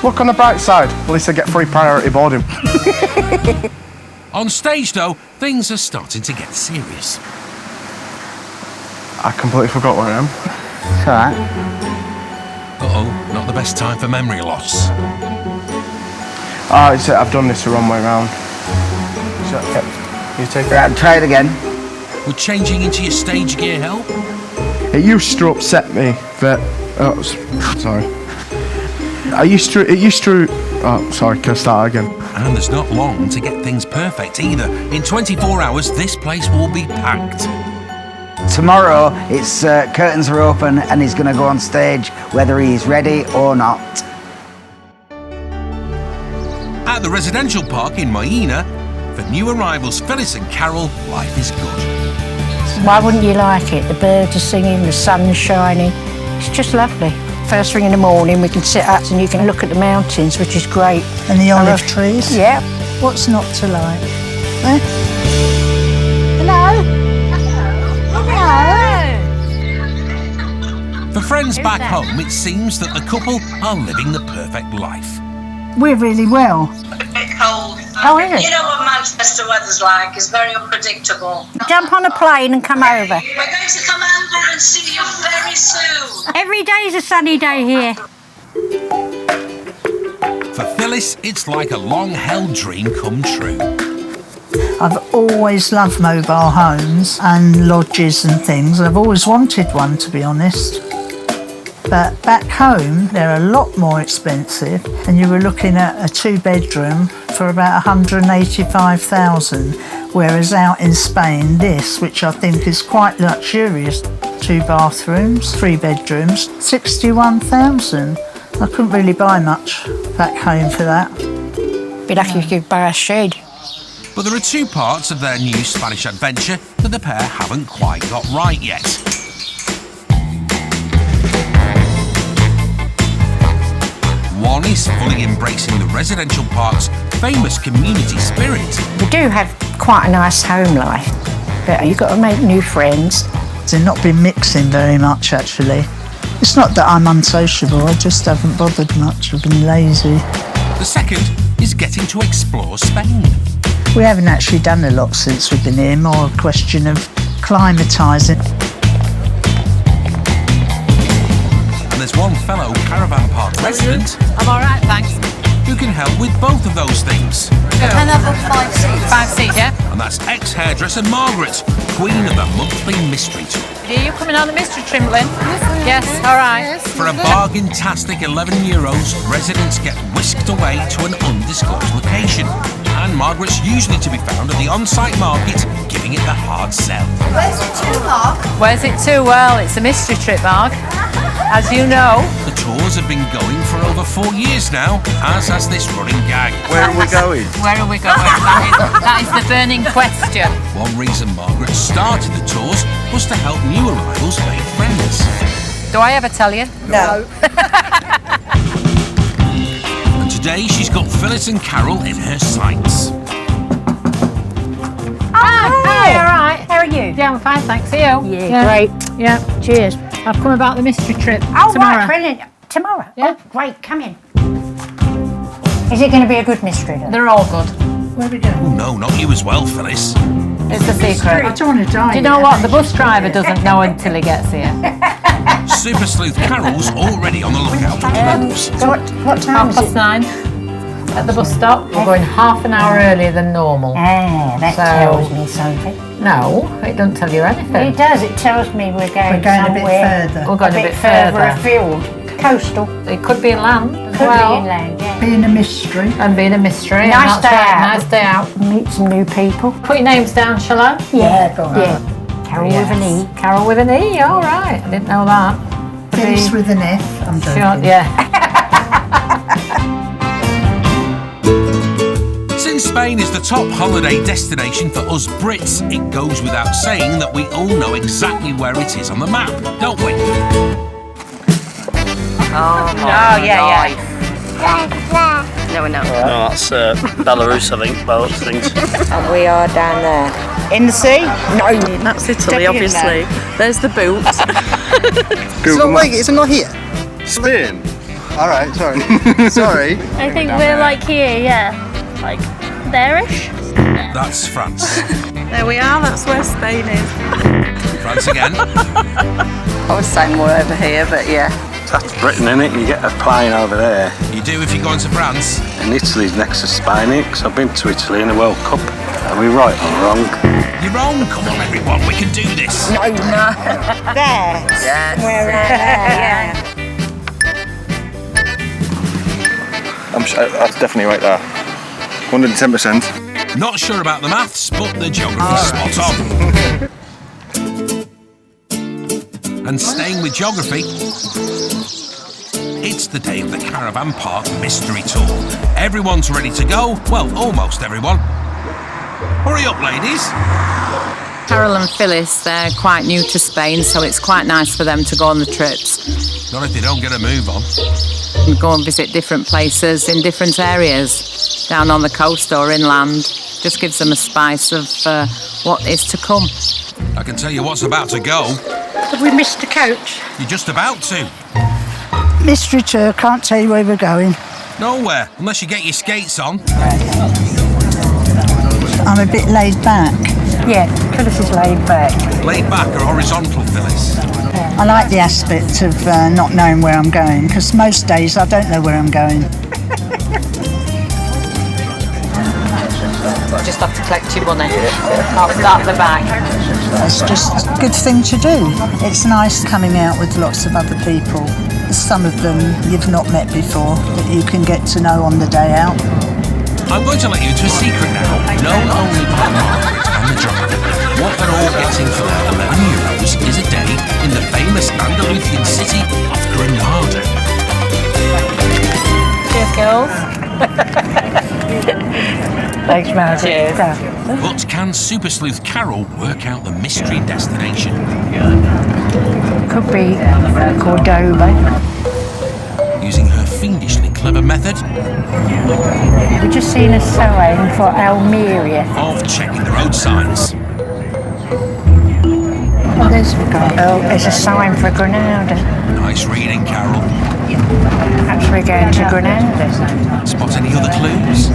Look on the bright side, at least I get free priority boarding. On stage though, things are starting to get serious. I completely forgot where I am. It's alright. Uh-oh, not the best time for memory loss. Oh, I've done this the wrong way around. So, you take it. Right, try it again. Would changing into your stage gear help? It used to upset me that... Oh, sorry. It used to... Oh, sorry, can I start again? And there's not long to get things perfect either. In 24 hours, this place will be packed. Tomorrow, it's curtains are open and he's going to go on stage whether he's ready or not. At the residential park in Maina, for new arrivals Phyllis and Carol, life is good. Why wouldn't you like it? The birds are singing, the sun's shining. It's just lovely. First thing in the morning we can sit up and you can look at the mountains, which is great. And the olive trees? Yeah. What's not to like? Eh? Hello? For friends back home, it seems that the couple are living the perfect life. We're really well. It's cold. Oh, is it? You know what Manchester weather's like. It's very unpredictable. Jump on a plane and come over. We're going to come over and see you very soon. Every day's a sunny day here. For Phyllis, it's like a long-held dream come true. I've always loved mobile homes and lodges and things. I've always wanted one, to be honest. But back home, they're a lot more expensive, and you were looking at a 2-bedroom for about 185,000, whereas out in Spain, this, which I think is quite luxurious, 2 bathrooms, 3 bedrooms, 61,000. I couldn't really buy much back home for that. Be lucky if you could buy a shed. But there are 2 parts of their new Spanish adventure that the pair haven't quite got right yet. One is fully embracing the residential park's famous community spirit. We do have quite a nice home life, but you've got to make new friends. They've not been mixing very much, actually. It's not that I'm unsociable, I just haven't bothered much. I've been lazy. The second is getting to explore Spain. We haven't actually done a lot since we've been here, more a question of climatising. And there's one fellow caravan park resident... I'm all right, thanks. ...who can help with both of those things. Can I book 5 seats? 5 seats, yeah. And that's ex-hairdresser Margaret, queen of the monthly mystery tour. Are you coming on the mystery trim, Lynn? Yes, all right. For a bargain-tastic €11, residents get whisked away to an undisclosed location. And Margaret's usually to be found at the on-site market giving it the hard sell. Where's it to, Mark? Where's it to? Well, it's a mystery trip, Mark. As you know. The tours have been going for over 4 years now, as has this running gag. Where are we going? Where are we going? That is the burning question. One reason Margaret started the tours was to help new arrivals make friends. Do I ever tell you? No. And today she's got Phyllis and Carol in her sights. Hey, all right. How are you? Yeah, I'm fine, thanks. Are you? Yeah, great. Yeah. Cheers. I've come about the mystery trip Oh, tomorrow. right, brilliant. Tomorrow? Yeah. Oh, great, come in. Is it going to be a good mystery then? They're all good. Where are we going? Oh no, not you as well, Phyllis. It's a secret. I don't want to die. Do you know what? The bus driver doesn't know until he gets here. Super Sleuth Carol's already on the lookout for clues. What time is it? 9:30 at the bus stop. We're going half an hour earlier than normal. Ah, that tells me something. No, it doesn't tell you anything. It does. It tells me we're going a bit somewhere. further. We're going a bit further further. afield. Coastal. It could be land as Could well. be inland, yeah. Being a mystery. And being a mystery. Nice and day that's right, out. Nice day out. Meet some new people. Put your names down, shall I? Yeah, go on. yeah. Carol with an E. Carol with an E, all right. I didn't know that. Phyllis with an F. I'm joking. Sure, yeah. Since Spain is the top holiday destination for us Brits, it goes without saying that we all know exactly where it is on the map, don't we? Oh, yeah. No, we're not. No, that's Belarus, I think, by those things. And we are down there. In the sea? No. That's Italy, obviously. There's the boot. It's not here. Spain. All right, sorry. Sorry. I think we're like here, yeah. Like there-ish. That's France. There we are, that's where Spain is. France again. I was saying we're over here, but yeah. That's Britain, innit? You get a plane over there. You do if you're going to France. And Italy's next to Spain, because I've been to Italy in the World Cup. Are we right or wrong? You're wrong. Come on, everyone. We can do this. No. There. Yeah. We're right there, That's definitely right there. 110%. Not sure about the maths, but the geography's spot on. And staying with geography, it's the day of the Caravan Park Mystery Tour. Everyone's ready to go. Well, almost everyone. Hurry up, ladies. Carol and Phyllis, they're quite new to Spain, so it's quite nice for them to go on the trips. Not if they don't get a move on. And go and visit different places in different areas, down on the coast or inland. Just gives them a spice of what is to come. I can tell you what's about to go. Have we missed the coach? You're just about to. Mystery tour, can't tell you where we're going. Nowhere, unless you get your skates on. I'm a bit laid back. Yeah, Phyllis is laid back. Laid back or horizontal, Phyllis? I like the aspect of not knowing where I'm going, because most days I don't know where I'm going. Just have to collect your money. I'll start the bag. It's just a good thing to do. It's nice coming out with lots of other people. Some of them you've not met before, that you can get to know on the day out. I'm going to let you into a secret now, known only by Margaret and the driver. What they're all getting for their €11 is a day in the famous Andalusian city of Granada. Cheers, girls. Thanks, Margaret. Cheers. But can Super Sleuth Carol work out the mystery destination? Could be Cordoba. Using her fiendishly clever method We've just seen a sign for Almeria. of checking the road signs. Oh, there's a sign for Granada. Nice reading, Carol. Perhaps we're going to Granada. Spot any other clues?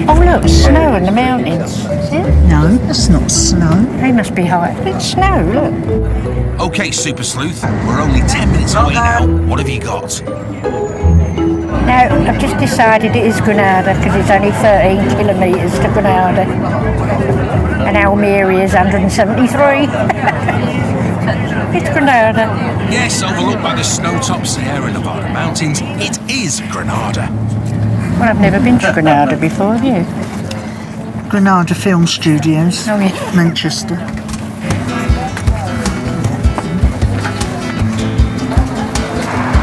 Oh, look, snow in the mountains. No, that's not snow. They must be high. It's snow, look. Okay, Super Sleuth, we're only 10 minutes away now. What have you got? Now, I've just decided it is Granada because it's only 13 kilometres to Granada. And Almeria is 173. It's Granada. Yes, overlooked by the snow-topped Sierra Nevada mountains, it is Granada. Well, I've never been to Granada before, have you? Granada Film Studios. Oh, yeah. Manchester.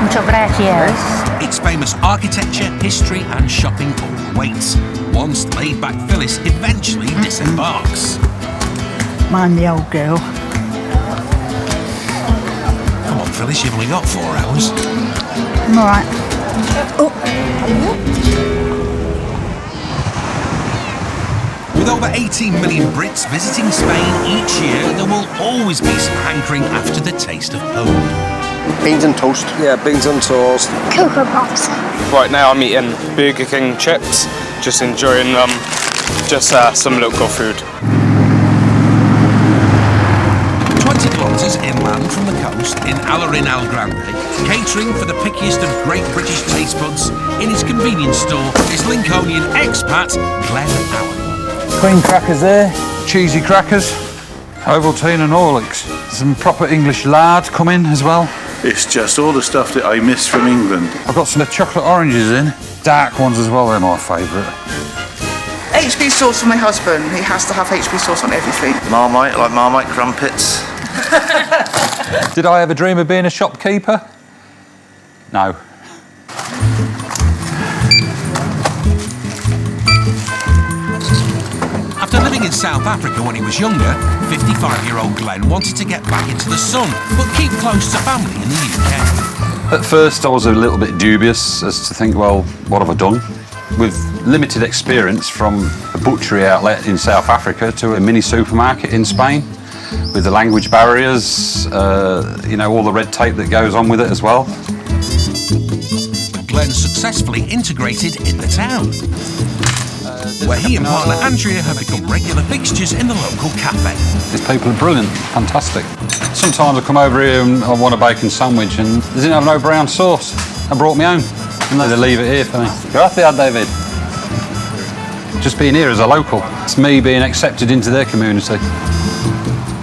Muchas gracias. Its famous architecture, history and shopping all awaits. Once laid-back Phyllis eventually disembarks. Mind the old girl. Come on, Phyllis, you've only got 4 hours. I'm all right. Oh. With over 18 million Brits visiting Spain each year, there will always be some hankering after the taste of home. Beans and toast. Yeah, beans on toast. Cocoa Pops. Right now I'm eating Burger King chips, just enjoying some local food. 20 kilometres inland from the coast in Alarin Al Grande, catering for the pickiest of great British taste buds, in his convenience store is Lincolnian expat Glenn Allen. Cream crackers there, cheesy crackers, Ovaltine and Horlicks. Some proper English lard come in as well. It's just all the stuff that I miss from England. I've got some chocolate oranges in, dark ones as well, they're my favourite. HB sauce for my husband. He has to have HB sauce on everything. Marmite, like Marmite crumpets. Did I ever dream of being a shopkeeper? No. After living in South Africa when he was younger, 55-year-old Glenn wanted to get back into the sun, but keep close to family in the UK. At first I was a little bit dubious as to think, well, what have I done? With limited experience from a butchery outlet in South Africa to a mini supermarket in Spain, with the language barriers, all the red tape that goes on with it as well. Glenn successfully integrated in the town, where he and partner Andrea have become regular fixtures in the local cafe. These people are brilliant, fantastic. Sometimes I come over here and I want a bacon sandwich and they didn't have no brown sauce. I brought my own and they leave it here for me. Gracias, David. Just being here as a local, it's me being accepted into their community.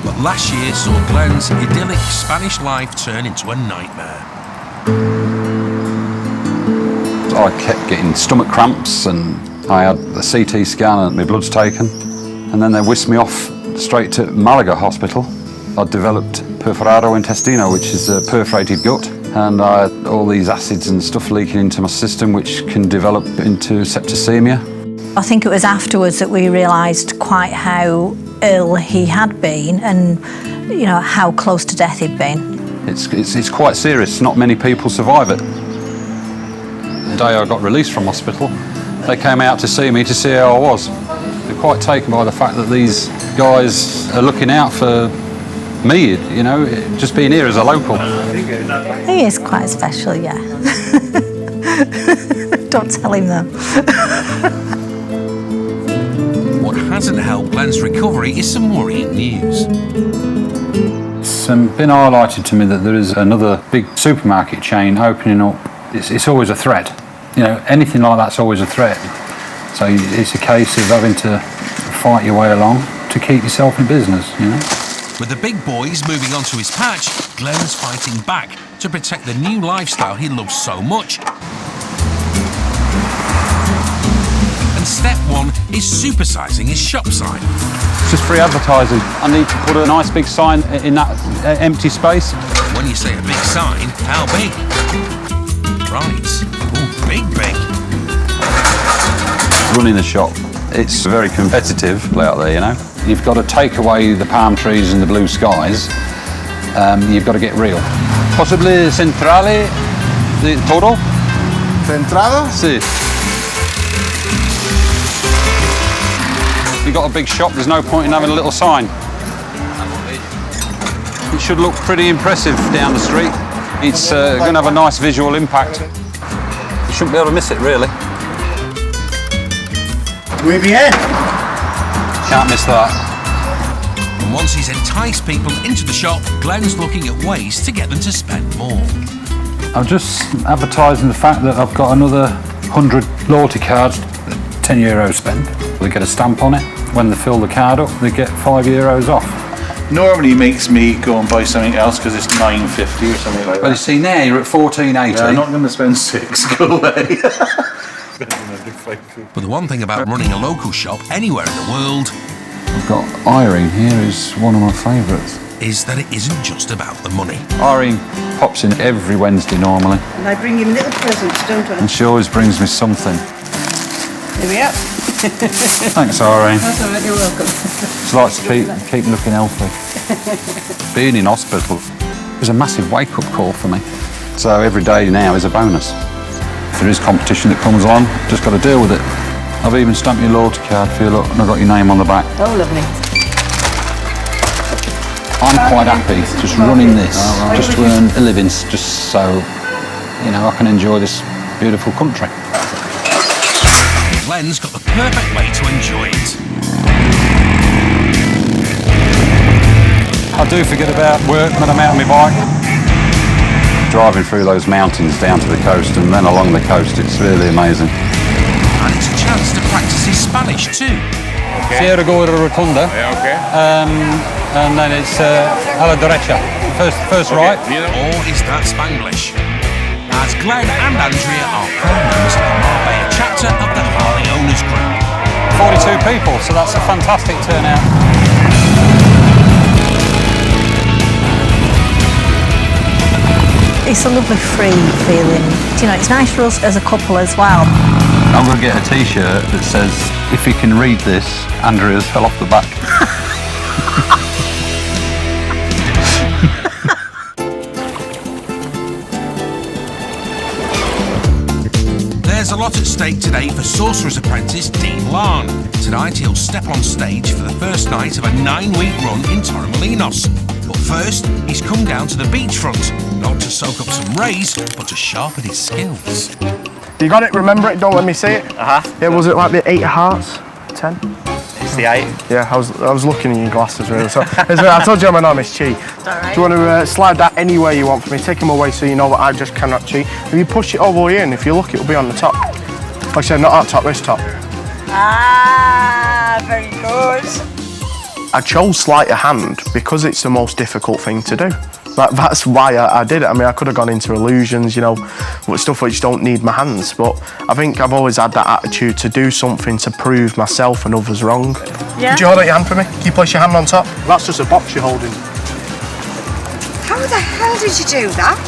But last year saw Glenn's idyllic Spanish life turn into a nightmare. I kept getting stomach cramps and I had a CT scan and my blood's taken. And then they whisked me off straight to Malaga Hospital. I developed perforado intestino, which is a perforated gut. And I had all these acids and stuff leaking into my system, which can develop into septicemia. I think it was afterwards that we realised quite how ill he had been and, how close to death he'd been. It's quite serious. Not many people survive it. The day I got released from hospital, they came out to see me to see how I was. They're quite taken by the fact that these guys are looking out for me, just being here as a local. He is quite special, yeah. Don't tell him though. What hasn't helped Glenn's recovery is some worrying news. It's been highlighted to me that there is another big supermarket chain opening up. It's always a threat. Anything like that's always a threat. So it's a case of having to fight your way along to keep yourself in business, With the big boys moving onto his patch, Glenn's fighting back to protect the new lifestyle he loves so much. And step one is supersizing his shop sign. It's just free advertising. I need to put a nice big sign in that empty space. When you say a big sign, how big? Right. Ooh, big. Running the shop, it's very competitive out there, You've got to take away the palm trees and the blue skies. You've got to get real. Possibly centrale de todo? Centrado? Sí. You've got a big shop, there's no point in having a little sign. It should look pretty impressive down the street. It's going to have a nice visual impact. You shouldn't be able to miss it, really. Muy bien. Can't miss that. And once he's enticed people into the shop, Glenn's looking at ways to get them to spend more. I'm just advertising the fact that I've got another 100 loyalty cards, €10 spend. They get a stamp on it. When they fill the card up, they get €5 off. Normally makes me go and buy something else because it's $9.50 or something like that. Well, you see now you're at $14.80. Yeah, I'm not going to spend £6. Go away. But the one thing about running a local shop anywhere in the world I've got Irene here, who's one of my favourites. is that it isn't just about the money. Irene pops in every Wednesday normally, And I bring him little presents, don't I? and she always brings me something. Here we are. Thanks, Irene. That's all right, you're welcome. She likes to keep looking healthy. Being in hospital was a massive wake-up call for me. So every day now is a bonus. If there is competition that comes on, just got to deal with it. I've even stamped your loyalty card for you, look, and I've got your name on the back. Oh, lovely. I'm quite happy just running this, just to earn a living, just so, you know, I can enjoy this beautiful country. Glenn's got the perfect way to enjoy it. I do forget about work when I'm out on my bike. Driving through those mountains down to the coast and then along the coast, it's really amazing. And it's a chance to practice his Spanish too. Sierra Gorda Rotunda. And then it's a la derecha. First right. Or is that Spanglish? As Glenn and Andrea are proud members of the Marbella chapter of the Harley Owners Group. 42 people, so that's a fantastic turnout. It's a lovely free feeling. You know, it's nice for us as a couple as well. I'm going to get a T-shirt that says, if you can read this, Andrea's fell off the back. There's a lot at stake today for Sorcerer's apprentice Dean Larn. Tonight he'll step on stage for the first night of a 9-week run in Torremolinos. But first, he's come down to the beachfront, not to soak up some rays, but to sharpen his skills. You got it, remember it, don't let me see it. Yeah, was it like the 8 of hearts? 10? It's the 8. Yeah, I was looking in your glasses really. So I told you I'm an honest cheat. Right. Do you want to slide that anywhere you want for me? Take them away so you know that I just cannot cheat. If you push it all the way in, if you look, it'll be on the top. Like I said, not that top, this top. Ah, very good. I chose sleight of hand because it's the most difficult thing to do. That's why I did it. I mean, I could have gone into illusions, you know, stuff which don't need my hands, but I think I've always had that attitude to do something to prove myself and others wrong. Yeah. Could you hold out your hand for me? Can you place your hand on top? That's just a box you're holding. How the hell did you do that?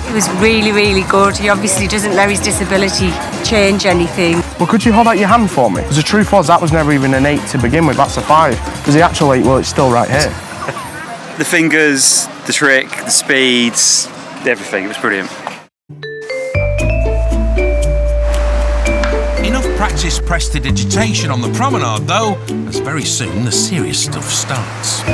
It was really, really good. He obviously doesn't let his disability change anything. Well, could you hold out your hand for me? Because the truth was, that was never even an 8 to begin with, that's a 5. Because the actual 8, well, it's still right here. The fingers, the trick, the speeds, everything. It was brilliant. Enough practice prestidigitation on the promenade though, as very soon the serious stuff starts.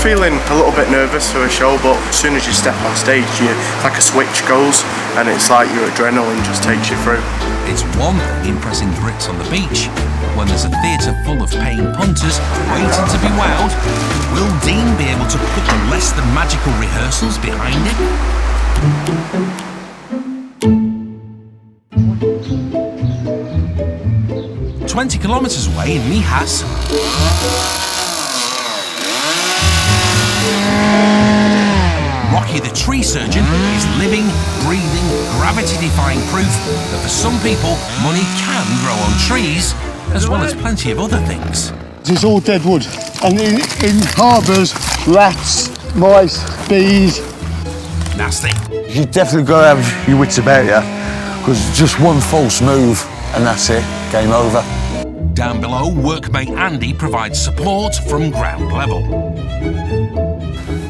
Feeling a little bit nervous for a show, but as soon as you step on stage, it's like a switch goes, and it's like your adrenaline just takes you through. It's one thing impressing Brits on the beach, but when there's a theatre full of paying punters waiting to be wowed, will Dean be able to put the less than magical rehearsals behind it? 20 kilometres away in Mijas, Rocky the tree surgeon is living, breathing, gravity-defying proof that for some people, money can grow on trees, as well as plenty of other things. It's all dead wood, and in harbours, rats, mice, bees. Nasty. You definitely got to have your wits about you, because just one false move, and that's it, game over. Down below, workmate Andy provides support from ground level.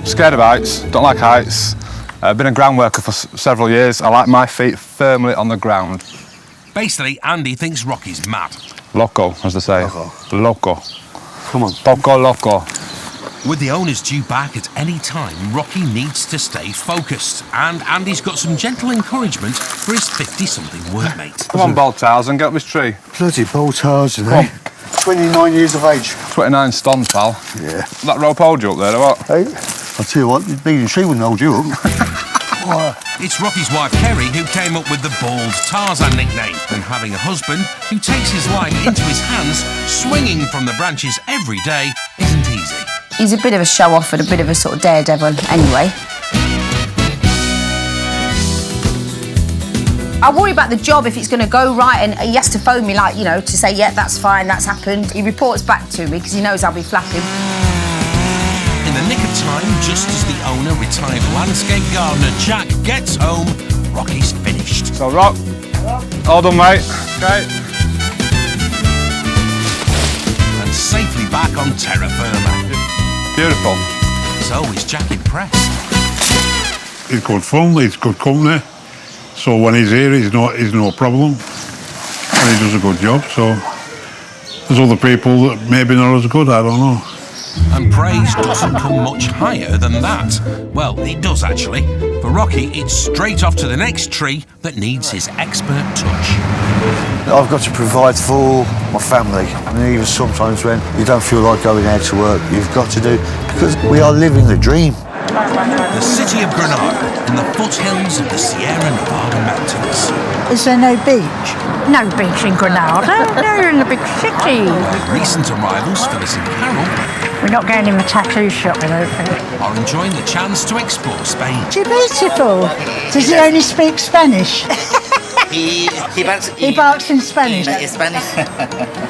Scared of heights, don't like heights. I've been a ground worker for several years. I like my feet firmly on the ground. Basically, Andy thinks Rocky's mad. Loco, as they say. Loco. Come on. Poco loco. With the owners due back at any time, Rocky needs to stay focused. And Andy's got some gentle encouragement for his 50-something workmate. Come on, Baltars, get up this tree. Bloody Baltars, eh? 29 years of age. 29 stone, pal. Yeah. That rope hold you up there, or what? Hey, I'll tell you what, the bleeding tree wouldn't hold you up. It's Rocky's wife, Kerry, who came up with the Bald Tarzan nickname. And having a husband who takes his life into his hands, swinging from the branches every day, isn't easy. He's a bit of a show-off and a bit of a sort of daredevil anyway. I worry about the job if it's going to go right, and he has to phone me, like, you know, to say, yeah, that's fine, that's happened. He reports back to me because he knows I'll be flapping. In the nick of time, just as the owner, retired landscape gardener Jack, gets home, Rocky's finished. So, Rock, all done, mate. Okay. And safely back on terra firma. Beautiful. So is Jack impressed? He's good fun, he's good company. So when he's here, he's no problem. And he does a good job, so there's other people that maybe not as good, I don't know. And praise doesn't come much higher than that. Well, it does actually. For Rocky, it's straight off to the next tree that needs his expert touch. I've got to provide for my family, and even sometimes when you don't feel like going out to work, you've got to do, because we are living the dream. The city of Granada, in the foothills of the Sierra Nevada mountains. Is there no beach? No beach in Granada. They're in the big city. Recent arrivals, Phyllis and Carol, We're not going in the tattoo shop, I don't think. are enjoying the chance to explore Spain. You're beautiful. Does he only speak Spanish? He barks in Spanish. Spanish.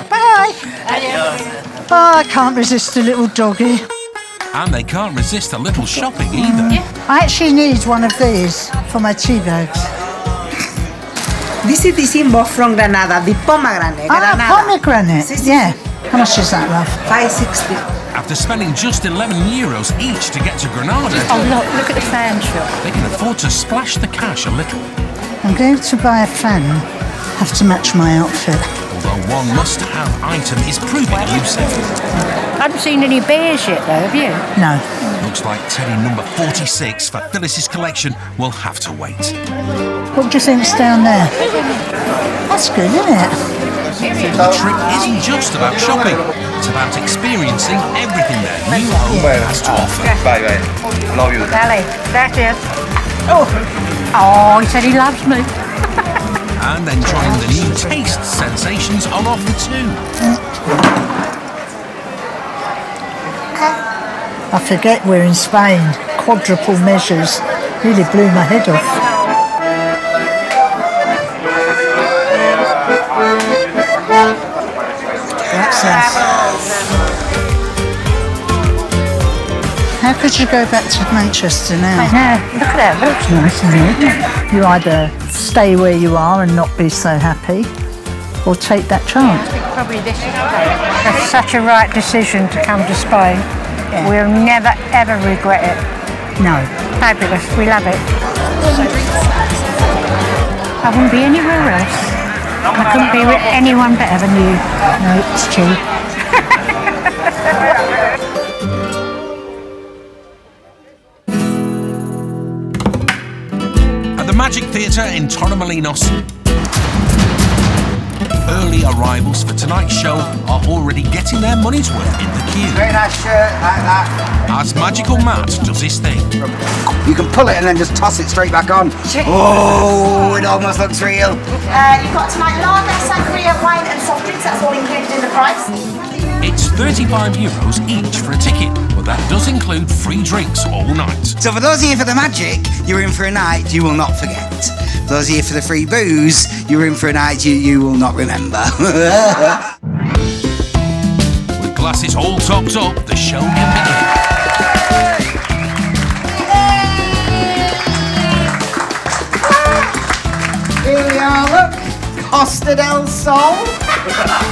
Bye. Oh, I can't resist a little doggy. And they can't resist a little shopping either. I actually need one of these for my tea bags. This is the symbol from Granada, the pomegranate. Granada. Pomegranate. Yeah. How much is that, love? $5.60. After spending just €11 each to get to Granada, Oh, look at the fan shop. they can afford to splash the cash a little. I'm going to buy a fan. Have to match my outfit. Although one must-have item is proving elusive. I haven't seen any bears yet, though, have you? No. Looks like Teddy number 46 for Phyllis's collection will have to wait. What do you think's down there? That's good, isn't it? The trip isn't just about shopping, it's about experiencing everything their new home has to offer. Bye bye. Love you. Sally, that's it. Oh, he said he loves me. And enjoying the new taste sensations on offer too. I forget we're in Spain. Quadruple measures. Really blew my head off. That's us. How could you go back to Manchester now? I know. Look at that. That looks nice, isn't it? You either stay where you are and not be so happy, or take that chance. Probably this is That's such a right decision to come to Spain. Yeah. We'll never, ever regret it. No. Fabulous. We love it. I wouldn't be anywhere else. I couldn't be with anyone better than you. No, it's true. At the Magic Theatre in Torremolinos, early arrivals for tonight's show are already getting their money's worth in the queue. Very nice shirt, like that. As Magical Matt does his thing. You can pull it and then just toss it straight back on. Oh, it almost looks real. You've got tonight lager, sangria, wine and soft drinks. That's all included in the price. It's €35 each for a ticket, but that does include free drinks all night. So for those of you for the magic, you're in for a night you will not forget. For those of you for the free booze, you're in for a night you will not remember. With glasses all topped up, the show can begin. Here we are, look. Costa del Sol.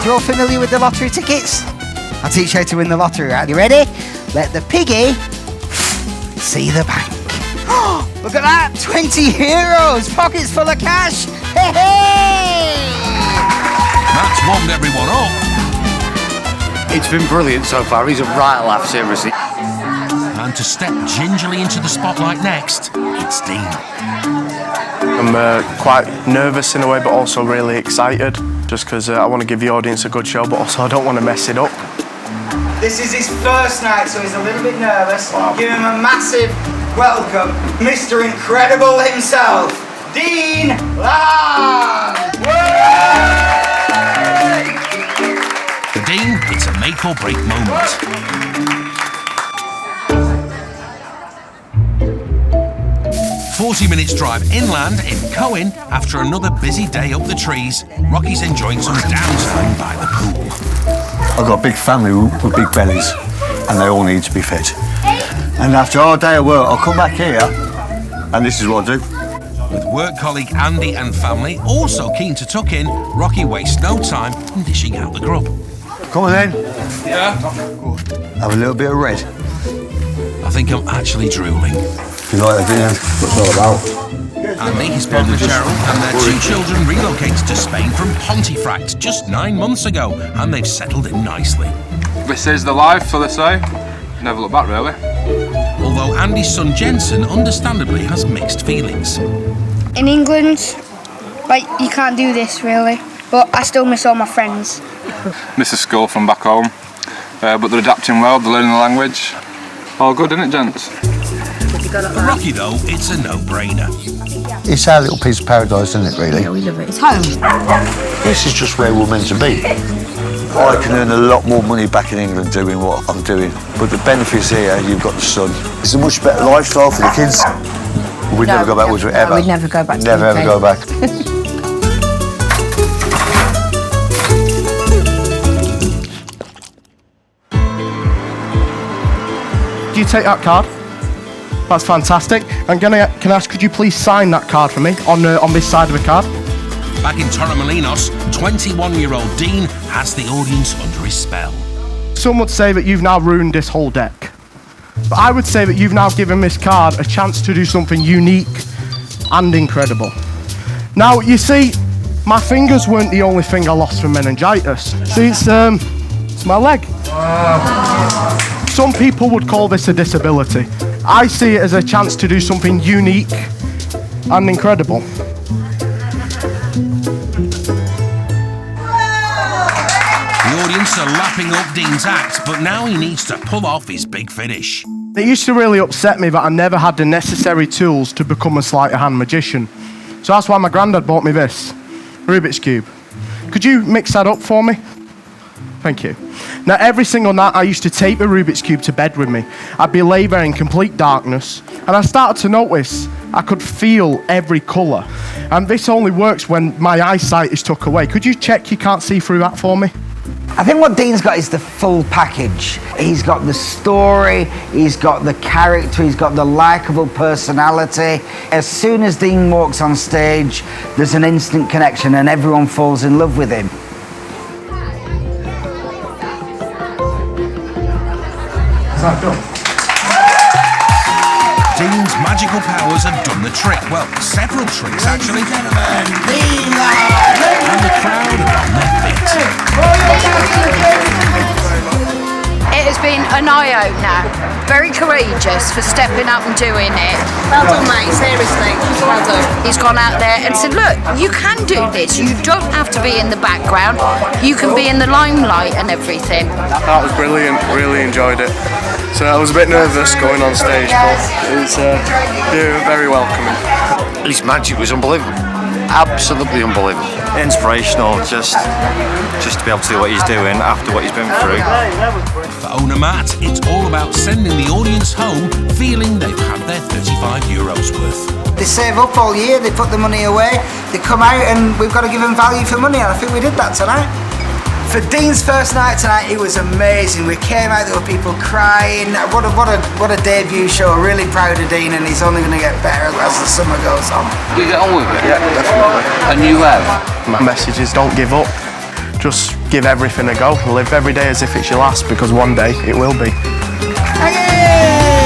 You're all familiar with the lottery tickets? I'll teach you how to win the lottery, right? You ready? Let the piggy see the bank. Look at that! 20 euros! Pockets full of cash! Hey, hey! Matt's warmed everyone up. It's been brilliant so far. He's a right laugh, seriously. And to step gingerly into the spotlight next, it's Dean. I'm quite nervous in a way, but also really excited, just because I want to give the audience a good show, but also I don't want to mess it up. This is his first night, so he's a little bit nervous. Wow. Give him a massive welcome, Mr. Incredible himself, Dean Lamb! For Dean, it's a make or break moment. 40 minutes drive inland in Cohen, after another busy day up the trees, Rocky's enjoying some downtime by the pool. I've got a big family with big bellies, and they all need to be fed. And after our day of work, I'll come back here, and this is what I do. With work colleague Andy and family also keen to tuck in, Rocky wastes no time in dishing out the grub. Come on then. Yeah? Have a little bit of red. I think I'm actually drooling. You like that, do you? What's it all about? Andy, his partner Cheryl, and their 2 children relocated to Spain from Pontefract just 9 months ago, and they've settled in nicely. This is the life, so they say. Never look back, really. Although Andy's son Jensen understandably has mixed feelings. In England, like, you can't do this really, but I still miss all my friends. Miss the school from back home, but they're adapting well, they're learning the language. All good, isn't it, gents? For Rocky, though, it's a no-brainer. It's our little piece of paradise, isn't it, really? Yeah, we love it. It's home. This is just where we're meant to be. I can earn a lot more money back in England doing what I'm doing, but the benefits here, you've got the sun. It's a much better lifestyle for the kids. We'd never go backwards, ever. No, we'd never go back to Never, the UK. ever go back. Do you take that card? That's fantastic. And can I ask, could you please sign that card for me on this side of the card? Back in Torremolinos, 21-year-old Dean has the audience under his spell. Some would say that you've now ruined this whole deck. But I would say that you've now given this card a chance to do something unique and incredible. Now, you see, my fingers weren't the only thing I lost from meningitis. See, it's my leg. Some people would call this a disability. I see it as a chance to do something unique and incredible. The audience are lapping up Dean's act, but now he needs to pull off his big finish. It used to really upset me that I never had the necessary tools to become a sleight of hand magician. So that's why my granddad bought me this, Rubik's Cube. Could you mix that up for me? Thank you. Now, every single night I used to take the Rubik's Cube to bed with me. I'd be lay there in complete darkness, and I started to notice I could feel every colour. And this only works when my eyesight is took away. Could you check you can't see through that for me? I think what Dean's got is the full package. He's got the story, he's got the character, he's got the likeable personality. As soon as Dean walks on stage, there's an instant connection and everyone falls in love with him. Dean's magical powers have done the trick. Well, several tricks, actually. And the crowd are on their feet. It has been an eye-opener. Very courageous for stepping up and doing it. Well done, mate, seriously. Well done. He's gone out there and said, look, you can do this. You don't have to be in the background. You can be in the limelight and everything. That was brilliant, really enjoyed it. So I was a bit nervous going on stage, but it was very welcoming. His magic was unbelievable. Absolutely unbelievable. Inspirational, just to be able to do what he's doing after what he's been through. For owner Matt, it's all about sending the audience home feeling they've had their €35 worth. They save up all year, they put the money away, they come out and we've got to give them value for money, and I think we did that tonight. For Dean's first night tonight, it was amazing. We came out, there were people crying. What a debut show. Really proud of Dean, and he's only going to get better as the summer goes on. You get on with it? Yeah, definitely. And you have? My message is don't give up. Just give everything a go. Live every day as if it's your last, because one day it will be. Hey!